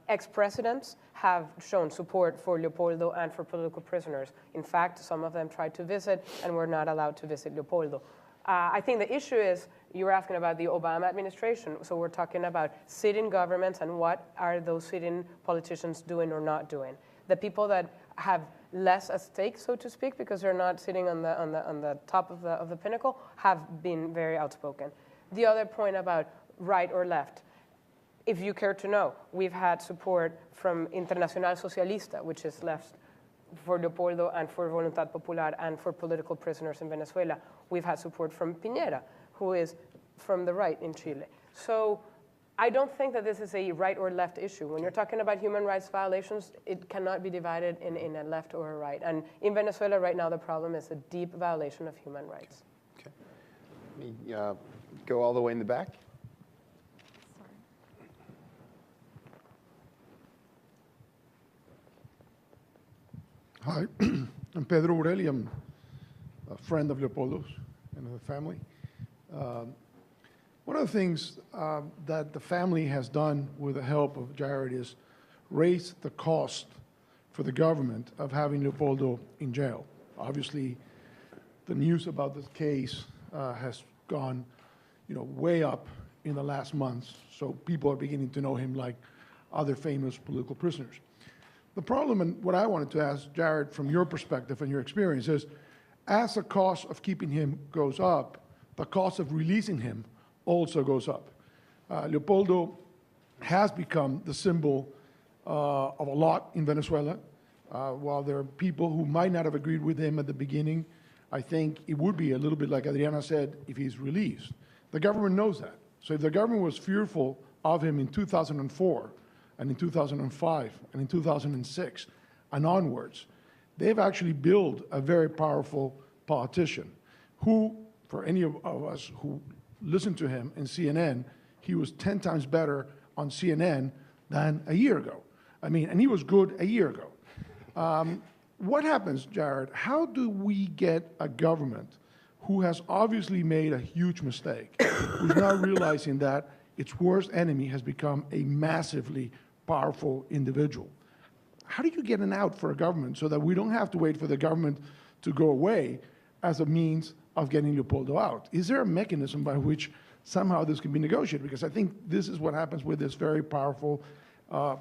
Ex-presidents have shown support for Leopoldo and for political prisoners. In fact, some of them tried to visit and were not allowed to visit Leopoldo. I think the issue is, you were asking about the Obama administration, so we're talking about sitting governments and what are those sitting politicians doing or not doing. The people that have less at stake, so to speak, because they're not sitting on the top of the pinnacle, have been very outspoken. The other point about right or left, if you care to know, we've had support from Internacional Socialista, which is left, for Leopoldo and for Voluntad Popular and for political prisoners in Venezuela. We've had support from Piñera, who is from the right in Chile. So I don't think that this is a right or left issue. When you're talking about human rights violations, it cannot be divided in a left or a right. And in Venezuela right now, the problem is a deep violation of human rights. Okay. Let me go all the way in the back. Hi, I'm Pedro Ureli. I'm a friend of Leopoldo's and the family. One of the things that the family has done with the help of Jared is raise the cost for the government of having Leopoldo in jail. Obviously, the news about this case has gone, way up in the last months. So people are beginning to know him like other famous political prisoners. The problem, and what I wanted to ask Jared from your perspective and your experience is, as the cost of keeping him goes up, the cost of releasing him also goes up. Leopoldo has become the symbol of a lot in Venezuela. While there are people who might not have agreed with him at the beginning, I think it would be a little bit like Adriana said, if he's released. The government knows that. So if the government was fearful of him in 2004, and in 2005, and in 2006, and onwards, they've actually built a very powerful politician who, for any of us who listened to him in CNN, he was 10 times better on CNN than a year ago. And he was good a year ago. What happens, Jared? How do we get a government who has obviously made a huge mistake, who's now realizing that its worst enemy has become a massively powerful individual? How do you get an out for a government so that we don't have to wait for the government to go away as a means of getting Leopoldo out? Is there a mechanism by which somehow this can be negotiated? Because I think this is what happens with this very powerful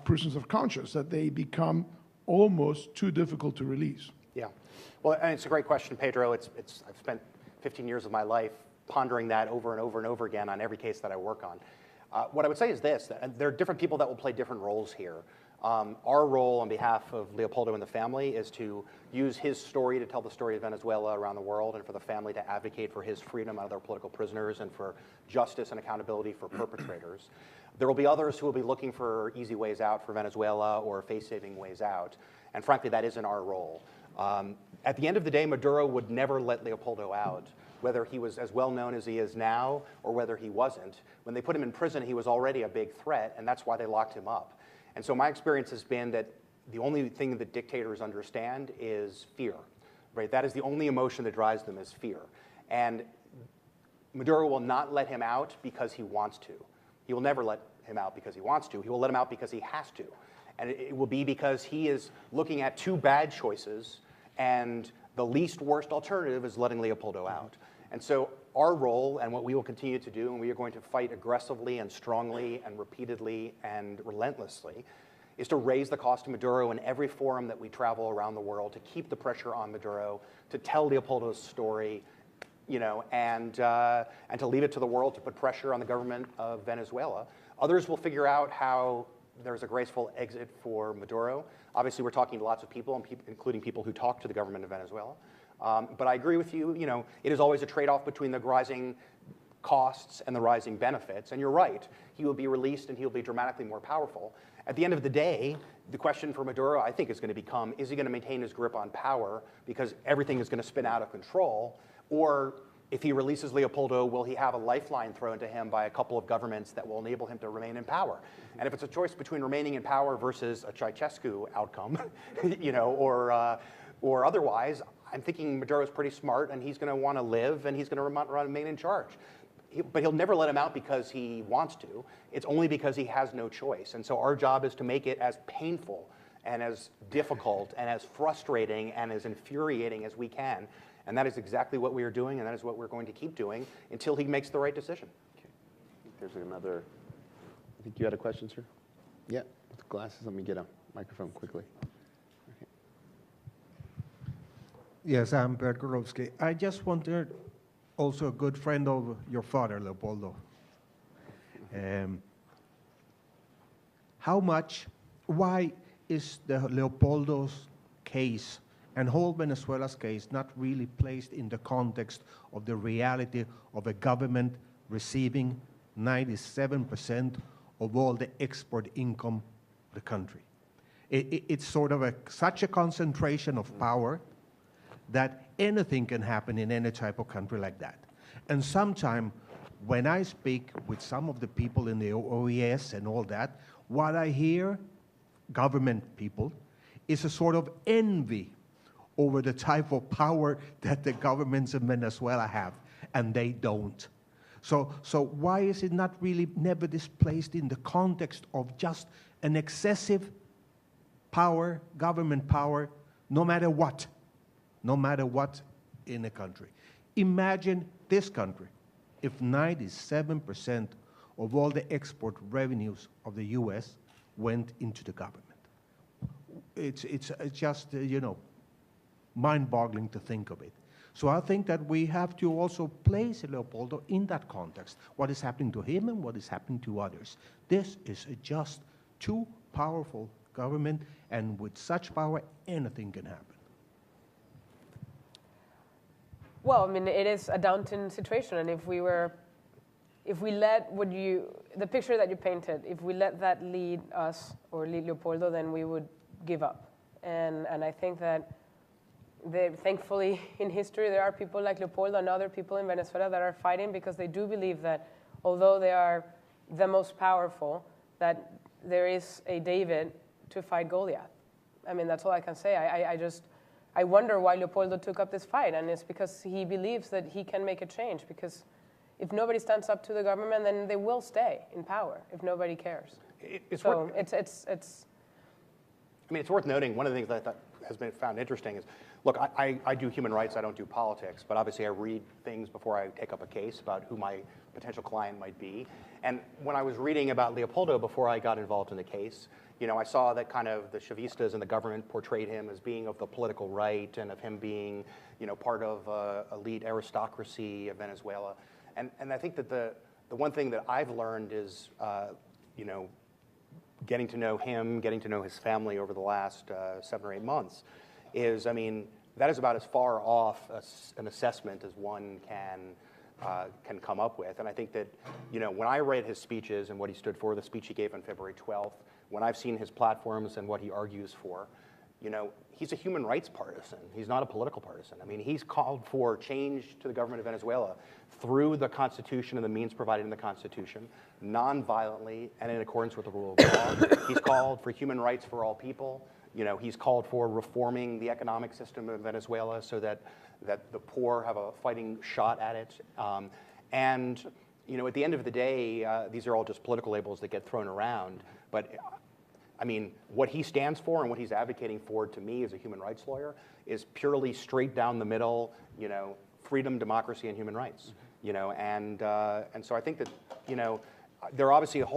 prisoners of conscience, that they become almost too difficult to release. Yeah. Well, and it's a great question, Pedro. I've spent 15 years of my life pondering that over and over and over again on every case that I work on. What I would say is this, that there are different people that will play different roles here. Our role on behalf of Leopoldo and the family is to use his story to tell the story of Venezuela around the world, and for the family to advocate for his freedom out of their political prisoners and for justice and accountability for perpetrators. There will be others who will be looking for easy ways out for Venezuela or face-saving ways out, and frankly, that isn't our role. At the end of the day, Maduro would never let Leopoldo out, whether he was as well known as he is now or whether he wasn't. When they put him in prison, he was already a big threat, and that's why they locked him up. And so my experience has been that the only thing that dictators understand is fear, right? That is the only emotion that drives them, is fear. And Maduro will not let him out because he wants to. He will never let him out because he wants to. He will let him out because he has to. And it will be because he is looking at two bad choices, and the least worst alternative is letting Leopoldo out. And so our role, and what we will continue to do, and we are going to fight aggressively and strongly and repeatedly and relentlessly, is to raise the cost of Maduro in every forum that we travel around the world, to keep the pressure on Maduro, to tell Leopoldo's story, and to leave it to the world to put pressure on the government of Venezuela. Others will figure out how there's a graceful exit for Maduro. Obviously, we're talking to lots of people, including people who talk to the government of Venezuela. But I agree with you, it is always a trade-off between the rising costs and the rising benefits. And you're right, he will be released and he'll be dramatically more powerful. At the end of the day, the question for Maduro, I think, is going to become, is he going to maintain his grip on power because everything is going to spin out of control? Or if he releases Leopoldo, will he have a lifeline thrown to him by a couple of governments that will enable him to remain in power? And if it's a choice between remaining in power versus a Ceausescu outcome, or otherwise, I'm thinking Maduro's pretty smart, and he's going to want to live, and he's going to remain in charge. but he'll never let him out because he wants to. It's only because he has no choice. And so our job is to make it as painful and as difficult and as frustrating and as infuriating as we can. And that is exactly what we are doing, and that is what we're going to keep doing until he makes the right decision. Okay. There's another, I think you had a question, sir? Yeah, with the glasses. Let me get a microphone quickly. Okay. Yes, I'm Bert Gorowski. I just wondered, also a good friend of your father, Leopoldo, why is the Leopoldo's case and whole Venezuela's case not really placed in the context of the reality of a government receiving 97% of all the export income of the country? It's sort of such a concentration of power that anything can happen in any type of country like that. And sometimes when I speak with some of the people in the OES and all that, what I hear, government people, is a sort of envy over the type of power that the governments in Venezuela have, and they don't. So why is it not really never displaced in the context of just an excessive power, government power, no matter what in a country? Imagine this country, if 97% of all the export revenues of the US went into the government. It's just, mind-boggling to think of it. So I think that we have to also place Leopoldo in that context, what is happening to him and what is happening to others. This is a just too powerful government, and with such power, anything can happen. Well, I mean, it is a daunting situation, and if we let the picture that you painted, if we let that lead us or lead Leopoldo, then we would give up. And I think that thankfully in history there are people like Leopoldo and other people in Venezuela that are fighting because they do believe that although they are the most powerful, that there is a David to fight Goliath. I mean, that's all I can say. I wonder why Leopoldo took up this fight, and it's because he believes that he can make a change, because if nobody stands up to the government, then they will stay in power if nobody cares. It's worth noting, one of the things that I thought has been found interesting is, look, I do human rights, I don't do politics, but obviously I read things before I take up a case about who my potential client might be. And when I was reading about Leopoldo before I got involved in the case, I saw that kind of the Chavistas and the government portrayed him as being of the political right and of him being, part of elite aristocracy of Venezuela. And I think that the one thing that I've learned is, getting to know him, getting to know his family over the last 7 or 8 months, is, that is about as far off an assessment as one can come up with. And I think that, when I read his speeches and what he stood for, the speech he gave on February 12th, when I've seen his platforms and what he argues for, he's a human rights partisan. He's not a political partisan. He's called for change to the government of Venezuela through the Constitution and the means provided in the Constitution, non-violently and in accordance with the rule of law. He's called for human rights for all people. He's called for reforming the economic system of Venezuela so that the poor have a fighting shot at it. And at the end of the day, these are all just political labels that get thrown around. But what he stands for and what he's advocating for, to me as a human rights lawyer, is purely straight down the middle, freedom, democracy, and human rights. And so I think that, there are obviously a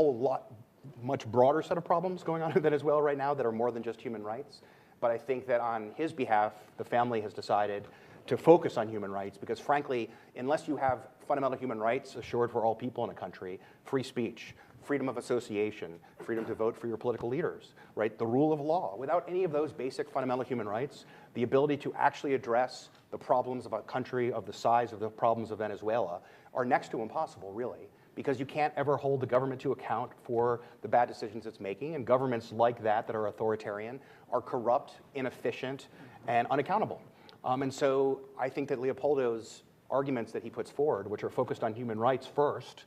much broader set of problems going on in Venezuela right now that are more than just human rights. But I think that on his behalf, the family has decided to focus on human rights because, frankly, unless you have fundamental human rights assured for all people in a country, free speech, freedom of association, freedom to vote for your political leaders, right? The rule of law. Without any of those basic fundamental human rights, the ability to actually address the problems of a country of the size of the problems of Venezuela are next to impossible, really, because you can't ever hold the government to account for the bad decisions it's making, and governments like that are authoritarian are corrupt, inefficient, and unaccountable. And so I think that Leopoldo's arguments that he puts forward, which are focused on human rights first,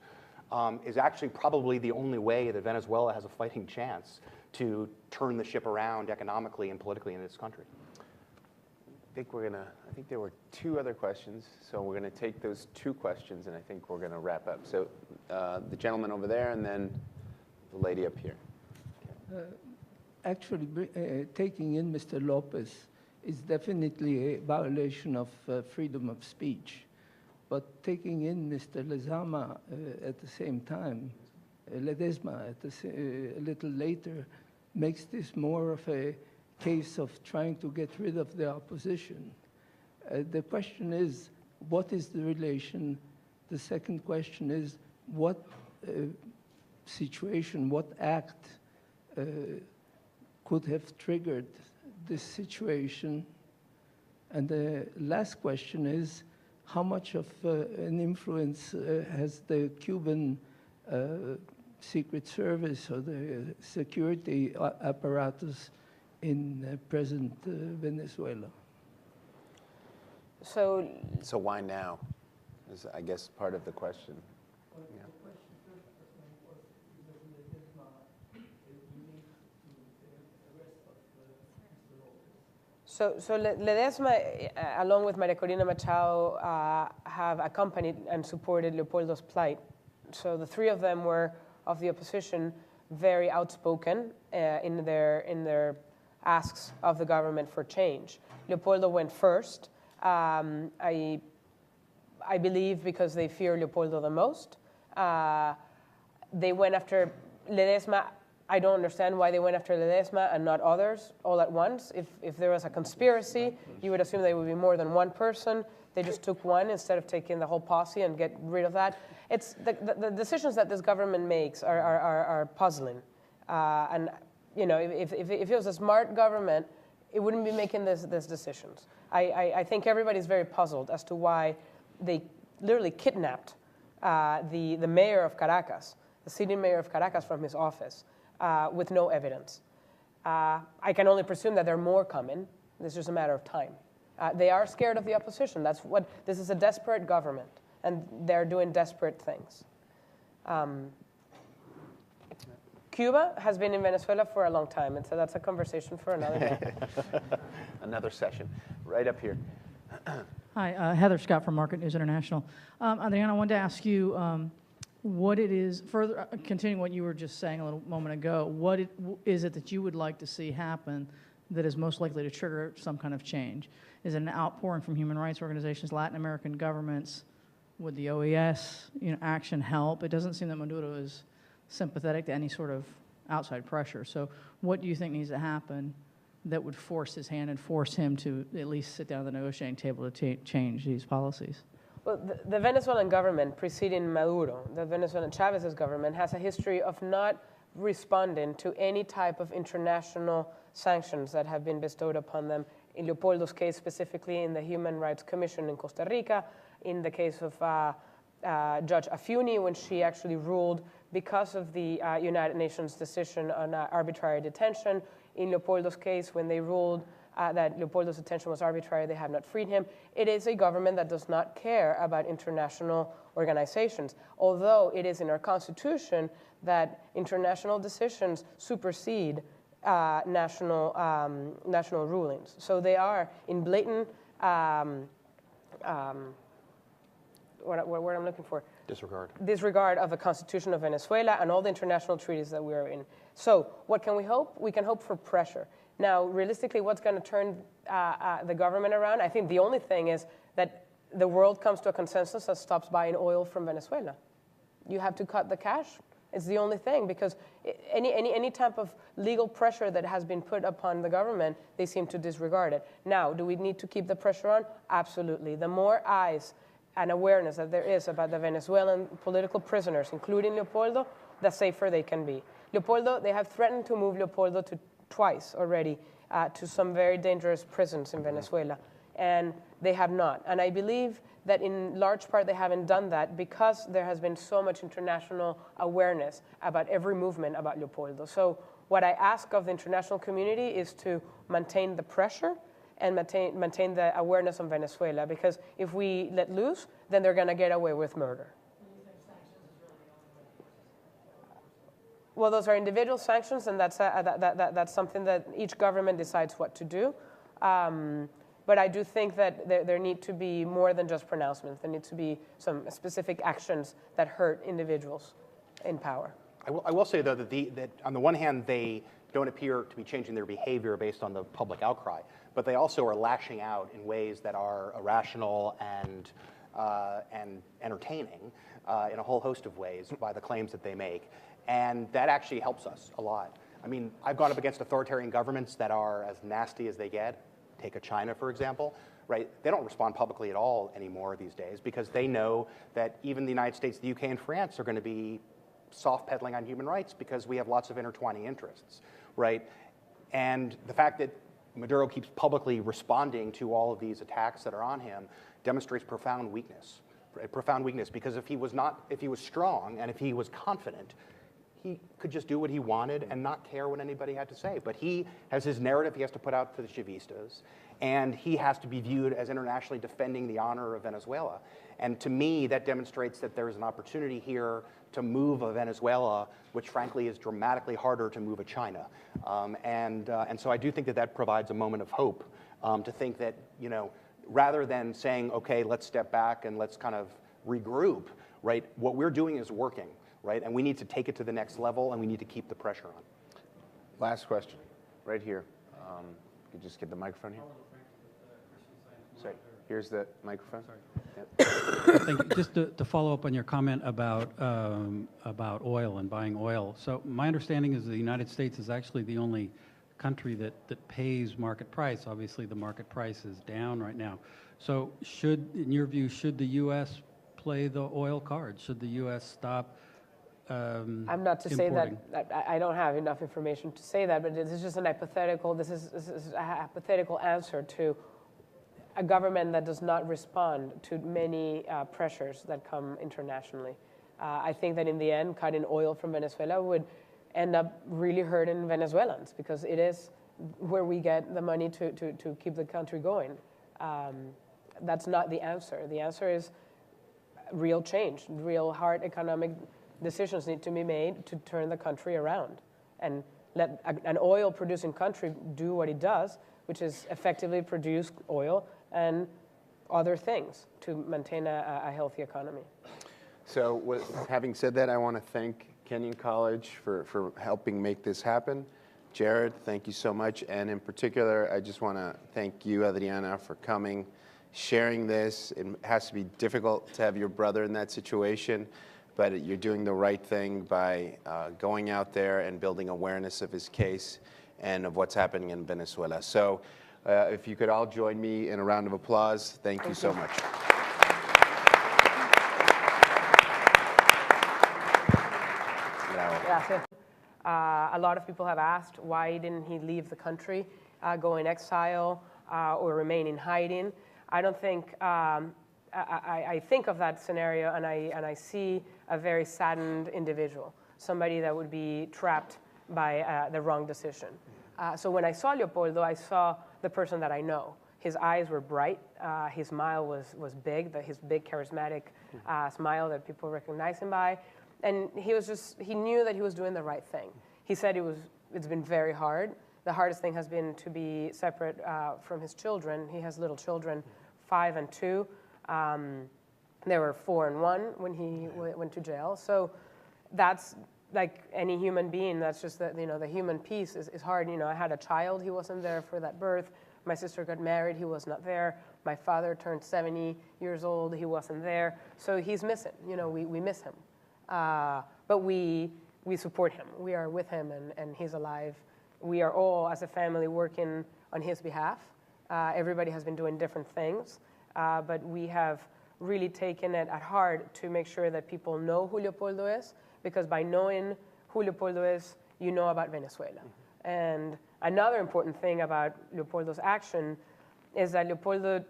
is actually probably the only way that Venezuela has a fighting chance to turn the ship around economically and politically in this country. think there were two other questions, so we're gonna take those two questions, and I think we're gonna wrap up. So the gentleman over there, and then the lady up here. Actually, taking in Mr. Lopez is definitely a violation of freedom of speech. But taking in Mr. Lezama at the same time, Ledesma a little later, makes this more of a case of trying to get rid of the opposition. The question is, what is the relation? The second question is, what situation, what act could have triggered this situation? And the last question is, how much of an influence has the Cuban Secret Service or the security apparatus in present Venezuela? So why now is, I guess, part of the question. Yeah. So Ledesma, along with Maria Corina Machado, have accompanied and supported Leopoldo's plight. So the three of them were of the opposition, very outspoken in their asks of the government for change. Leopoldo went first. I believe because they fear Leopoldo the most. They went after Ledesma. I don't understand why they went after Ledesma and not others all at once. If there was a conspiracy, you would assume there would be more than one person. They just took one instead of taking the whole posse and get rid of that. It's the decisions that this government makes are puzzling. And you know, if it was a smart government, it wouldn't be making these decisions. I think everybody's very puzzled as to why they literally kidnapped the mayor of Caracas, the sitting mayor of Caracas, from his office with no evidence. I can only presume that there are more coming. It's just a matter of time. They are scared of the opposition. This is a desperate government, and they're doing desperate things. Cuba has been in Venezuela for a long time, and so that's a conversation for another day. Another session, right up here. Hi, Heather Scott from Market News International. Adriana, I wanted to ask you what it is, further continuing what you were just saying a little moment ago, what is it that you would like to see happen that is most likely to trigger some kind of change? Is it an outpouring from human rights organizations, Latin American governments? Would the OAS action help? It doesn't seem that Maduro is sympathetic to any sort of outside pressure. So what do you think needs to happen that would force his hand and force him to at least sit down at the negotiating table to change these policies? Well, the Venezuelan government preceding Maduro, the Venezuelan Chavez's government, has a history of not responding to any type of international sanctions that have been bestowed upon them. In Leopoldo's case, specifically in the Human Rights Commission in Costa Rica, in the case of Judge Afuni, when she actually ruled because of the United Nations decision on arbitrary detention. In Leopoldo's case, when they ruled that Leopoldo's detention was arbitrary, they have not freed him. It is a government that does not care about international organizations, although it is in our constitution that international decisions supersede national rulings. So they are in blatant, what I'm looking for? Disregard of the Constitution of Venezuela and all the international treaties that we are in. So what can we hope? We can hope for pressure. Now, realistically, what's going to turn the government around? I think the only thing is that the world comes to a consensus that stops buying oil from Venezuela. You have to cut the cash. It's the only thing, because any type of legal pressure that has been put upon the government, they seem to disregard it. Now, do we need to keep the pressure on? Absolutely. The more eyes and awareness that there is about the Venezuelan political prisoners, including Leopoldo, the safer they can be. Leopoldo, they have threatened to move Leopoldo twice already to some very dangerous prisons in Venezuela, and they have not. And I believe that in large part they haven't done that because there has been so much international awareness about every movement about Leopoldo. So what I ask of the international community is to maintain the pressure and maintain the awareness on Venezuela, because if we let loose, then they're going to get away with murder. Well, those are individual sanctions, and that's something that each government decides what to do. But I do think that there need to be more than just pronouncements. There need to be some specific actions that hurt individuals in power. I will say, though, that on the one hand, they don't appear to be changing their behavior based on the public outcry, but they also are lashing out in ways that are irrational and entertaining in a whole host of ways by the claims that they make. And that actually helps us a lot. I mean, I've gone up against authoritarian governments that are as nasty as they get. Take a China, for example, right? They don't respond publicly at all anymore these days because they know that even the United States, the UK, and France are going to be soft pedaling on human rights because we have lots of intertwining interests, right? And the fact that Maduro keeps publicly responding to all of these attacks that are on him demonstrates profound weakness, right? Profound weakness, because if he was strong and if he was confident, he could just do what he wanted and not care what anybody had to say. But he has his narrative he has to put out to the Chavistas, and he has to be viewed as internationally defending the honor of Venezuela. And to me, that demonstrates that there is an opportunity here to move a Venezuela, which frankly is dramatically harder to move a China. And so I do think that that provides a moment of hope to think that, you know, rather than saying, okay, let's step back and let's kind of regroup, right? What we're doing is working. Right? And we need to take it to the next level, and we need to keep the pressure on. Last question, right here. You just get the microphone here. Sorry, here's the microphone. Sorry. Thank you. Just to follow up on your comment about oil and buying oil. So my understanding is the United States is actually the only country that pays market price. Obviously, the market price is down right now. So in your view, should the U.S. play the oil card? Should the U.S. stop I'm not to importing? Say that I don't have enough information to say that, but this is just an hypothetical. This is a hypothetical answer to a government that does not respond to many pressures that come internationally. I think that in the end, cutting oil from Venezuela would end up really hurting Venezuelans because it is where we get the money to keep the country going. That's not the answer. The answer is real change, real hard economic decisions need to be made to turn the country around and let an oil-producing country do what it does, which is effectively produce oil and other things to maintain a healthy economy. So having said that, I want to thank Kenyon College for helping make this happen. Jared, thank you so much. And in particular, I just want to thank you, Adriana, for coming, sharing this. It has to be difficult to have your brother in that situation, but you're doing the right thing by going out there and building awareness of his case and of what's happening in Venezuela. So if you could all join me in a round of applause, thank you so much. Gracias. A lot of people have asked, why didn't he leave the country, go in exile, or remain in hiding? I don't think, I think of that scenario and I see a very saddened individual, somebody that would be trapped by the wrong decision. So when I saw Leopoldo, I saw the person that I know. His eyes were bright, his smile was big, his big charismatic smile that people recognize him by. And he knew that he was doing the right thing. He said it's been very hard. The hardest thing has been to be separate from his children. He has little children, 5 and 2. They were 4 and 1 when he went to jail. So that's like any human being. That's just that, the human piece is hard. I had a child. He wasn't there for that birth. My sister got married. He was not there. My father turned 70 years old. He wasn't there. So he's missing. We miss him. But we support him. We are with him, and he's alive. We are all, as a family, working on his behalf. Everybody has been doing different things, but we have really taken it at heart to make sure that people know who Leopoldo is, because by knowing who Leopoldo is, you know about Venezuela. And another important thing about Leopoldo's action is that Leopoldo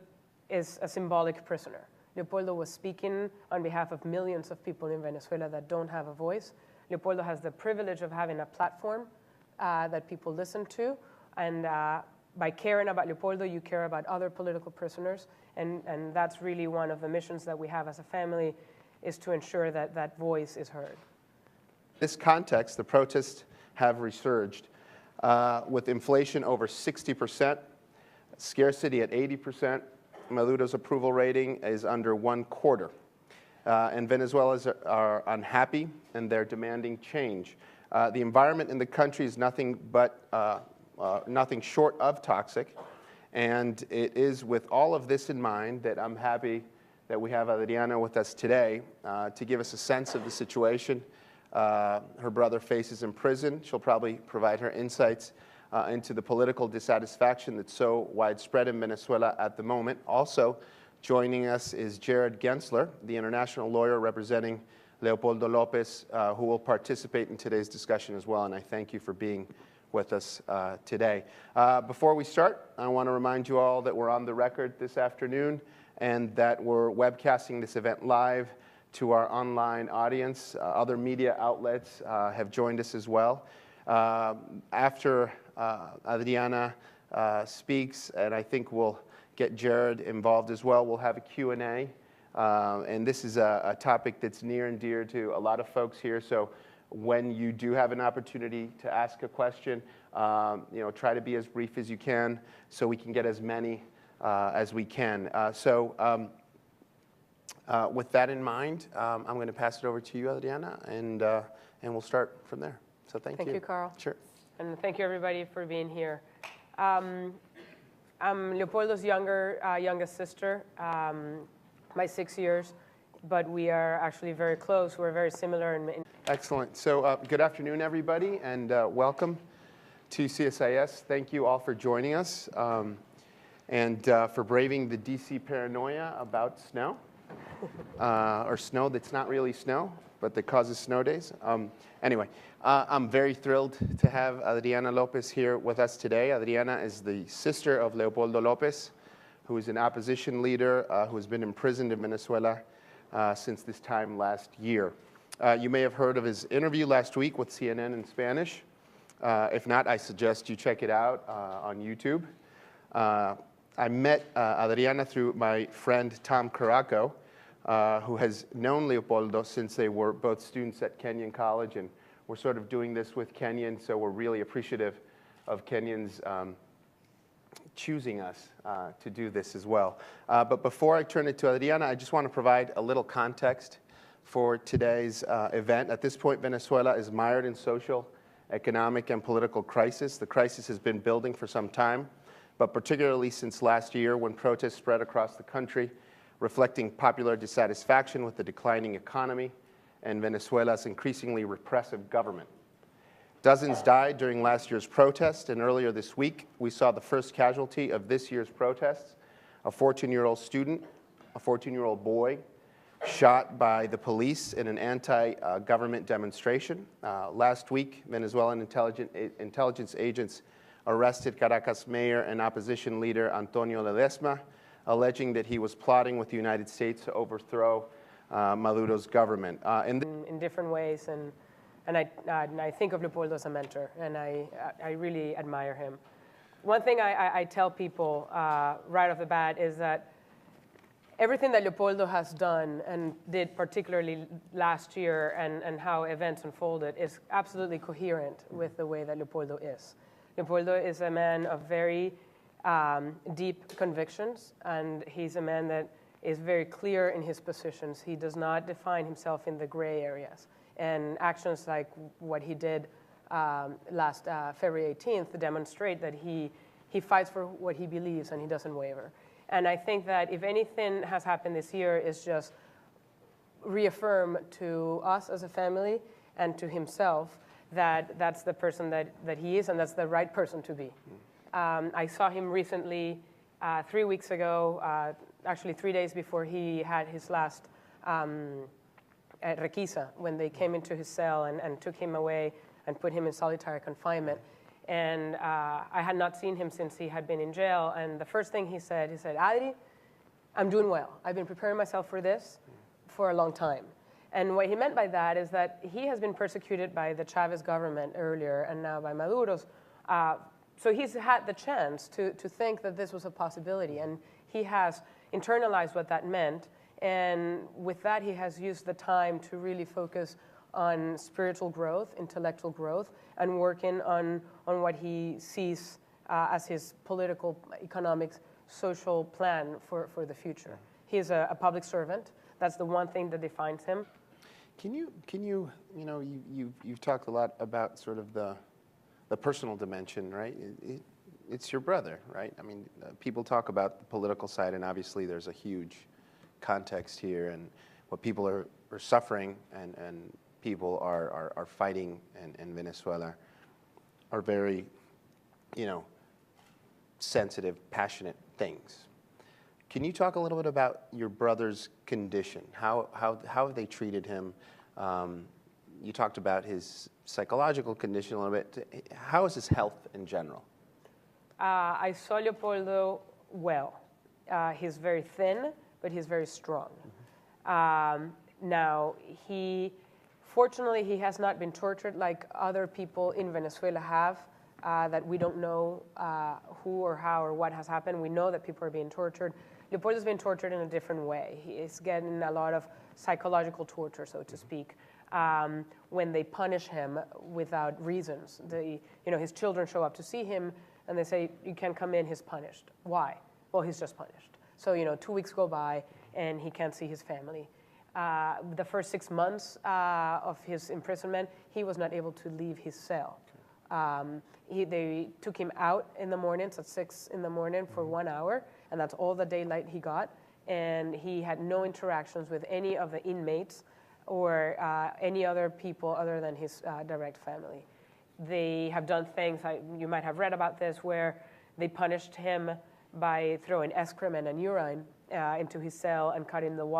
is a symbolic prisoner. Leopoldo was speaking on behalf of millions of people in Venezuela that don't have a voice. Leopoldo has the privilege of having a platform that people listen to, and by caring about Leopoldo, you care about other political prisoners, and that's really one of the missions that we have as a family, is to ensure that that voice is heard. In this context, the protests have resurged. With inflation over 60%, scarcity at 80%. Maduro's approval rating is under 1/4. And Venezuelans are unhappy, and they're demanding change. The environment in the country is nothing short of toxic, and it is with all of this in mind that I'm happy that we have Adriana with us today to give us a sense of the situation. Her brother faces in prison. She'll probably provide her insights into the political dissatisfaction that's so widespread in Venezuela at the moment. Also joining us is Jared Gensler, the international lawyer representing Leopoldo Lopez, who will participate in today's discussion as well, and I thank you for being with us today. Before we start, I want to remind you all that we're on the record this afternoon and that we're webcasting this event live to our online audience. Other media outlets have joined us as well. After Adriana speaks, and I think we'll get Jared involved as well, we'll have a Q&A. And this is a topic that's near and dear to a lot of folks here. So when you do have an opportunity to ask a question, try to be as brief as you can so we can get as many as we can. With that in mind, I'm going to pass it over to you, Adriana, and we'll start from there. So thank you. Thank you, Carl. Sure. And thank you, everybody, for being here. I'm Leopoldo's youngest sister, by 6 years, but we are actually very close. We're very similar. Excellent. So good afternoon, everybody, and welcome to CSIS. Thank you all for joining us and for braving the DC paranoia about snow, or snow that's not really snow, but that causes snow days. Anyway, I'm very thrilled to have Adriana Lopez here with us today. Adriana is the sister of Leopoldo Lopez, who is an opposition leader who has been imprisoned in Venezuela since this time last year. You may have heard of his interview last week with CNN in Spanish. If not, I suggest you check it out on YouTube. I met Adriana through my friend Tom Caracas, who has known Leopoldo since they were both students at Kenyon College, and we're sort of doing this with Kenyon, so we're really appreciative of Kenyon's choosing us to do this as well. But before I turn it to Adriana, I just want to provide a little context for today's event. At this point, Venezuela is mired in social, economic, and political crisis. The crisis has been building for some time, but particularly since last year when protests spread across the country, reflecting popular dissatisfaction with the declining economy and Venezuela's increasingly repressive government. Dozens died during last year's protests, and earlier this week, we saw the first casualty of this year's protests, a 14-year-old student, a 14-year-old boy, shot by the police in an anti-government demonstration. Last week, Venezuelan intelligence agents arrested Caracas mayor and opposition leader Antonio Ledesma, alleging that he was plotting with the United States to overthrow Maduro's government. In different ways, and I think of Leopoldo as a mentor, and I really admire him. One thing I tell people right off the bat is that everything that Leopoldo has done and did particularly last year and how events unfolded is absolutely coherent with the way that Leopoldo is. Leopoldo is a man of very deep convictions, and he's a man that is very clear in his positions. He does not define himself in the gray areas. And actions like what he did last February 18th demonstrate that he fights for what he believes and he doesn't waver. And I think that if anything has happened this year is just reaffirm to us as a family and to himself that that's the person that he is and that's the right person to be. I saw him recently 3 weeks ago, actually 3 days before he had his last at Requisa, when they came into his cell and took him away and put him in solitary confinement. And I had not seen him since he had been in jail. And the first thing he said, Adri, I'm doing well. I've been preparing myself for this for a long time. And what he meant by that is that he has been persecuted by the Chavez government earlier and now by Maduro's. So he's had the chance to think that this was a possibility. And he has internalized what that meant. And with that, he has used the time to really focus on spiritual growth, intellectual growth, and working on what he sees as his political, economic, social plan for the future. He's a public servant. That's the one thing that defines him. You've talked a lot about sort of the personal dimension, right? It's your brother, right? I mean, people talk about the political side, and obviously there's a huge context here, and what people are suffering and people are fighting in Venezuela are very, sensitive, passionate things. Can you talk a little bit about your brother's condition? How have they treated him? You talked about his psychological condition a little bit. How is his health in general? I saw Leopoldo well. He's very thin, but he's very strong. Now, fortunately, he has not been tortured like other people in Venezuela have, that we don't know who or how or what has happened. We know that people are being tortured. Leopoldo's been tortured in a different way. He is getting a lot of psychological torture, so to speak, when they punish him without reasons. His children show up to see him, and they say, you can't come in, he's punished. Why? Well, he's just punished. So, 2 weeks go by, and he can't see his family. The first 6 months of his imprisonment, he was not able to leave his cell. They took him out in the mornings at 6 in the morning for 1 hour, and that's all the daylight he got. And he had no interactions with any of the inmates or any other people other than his direct family. They have done things, you might have read about this, where they punished him by throwing excrement and urine into his cell and cutting the water.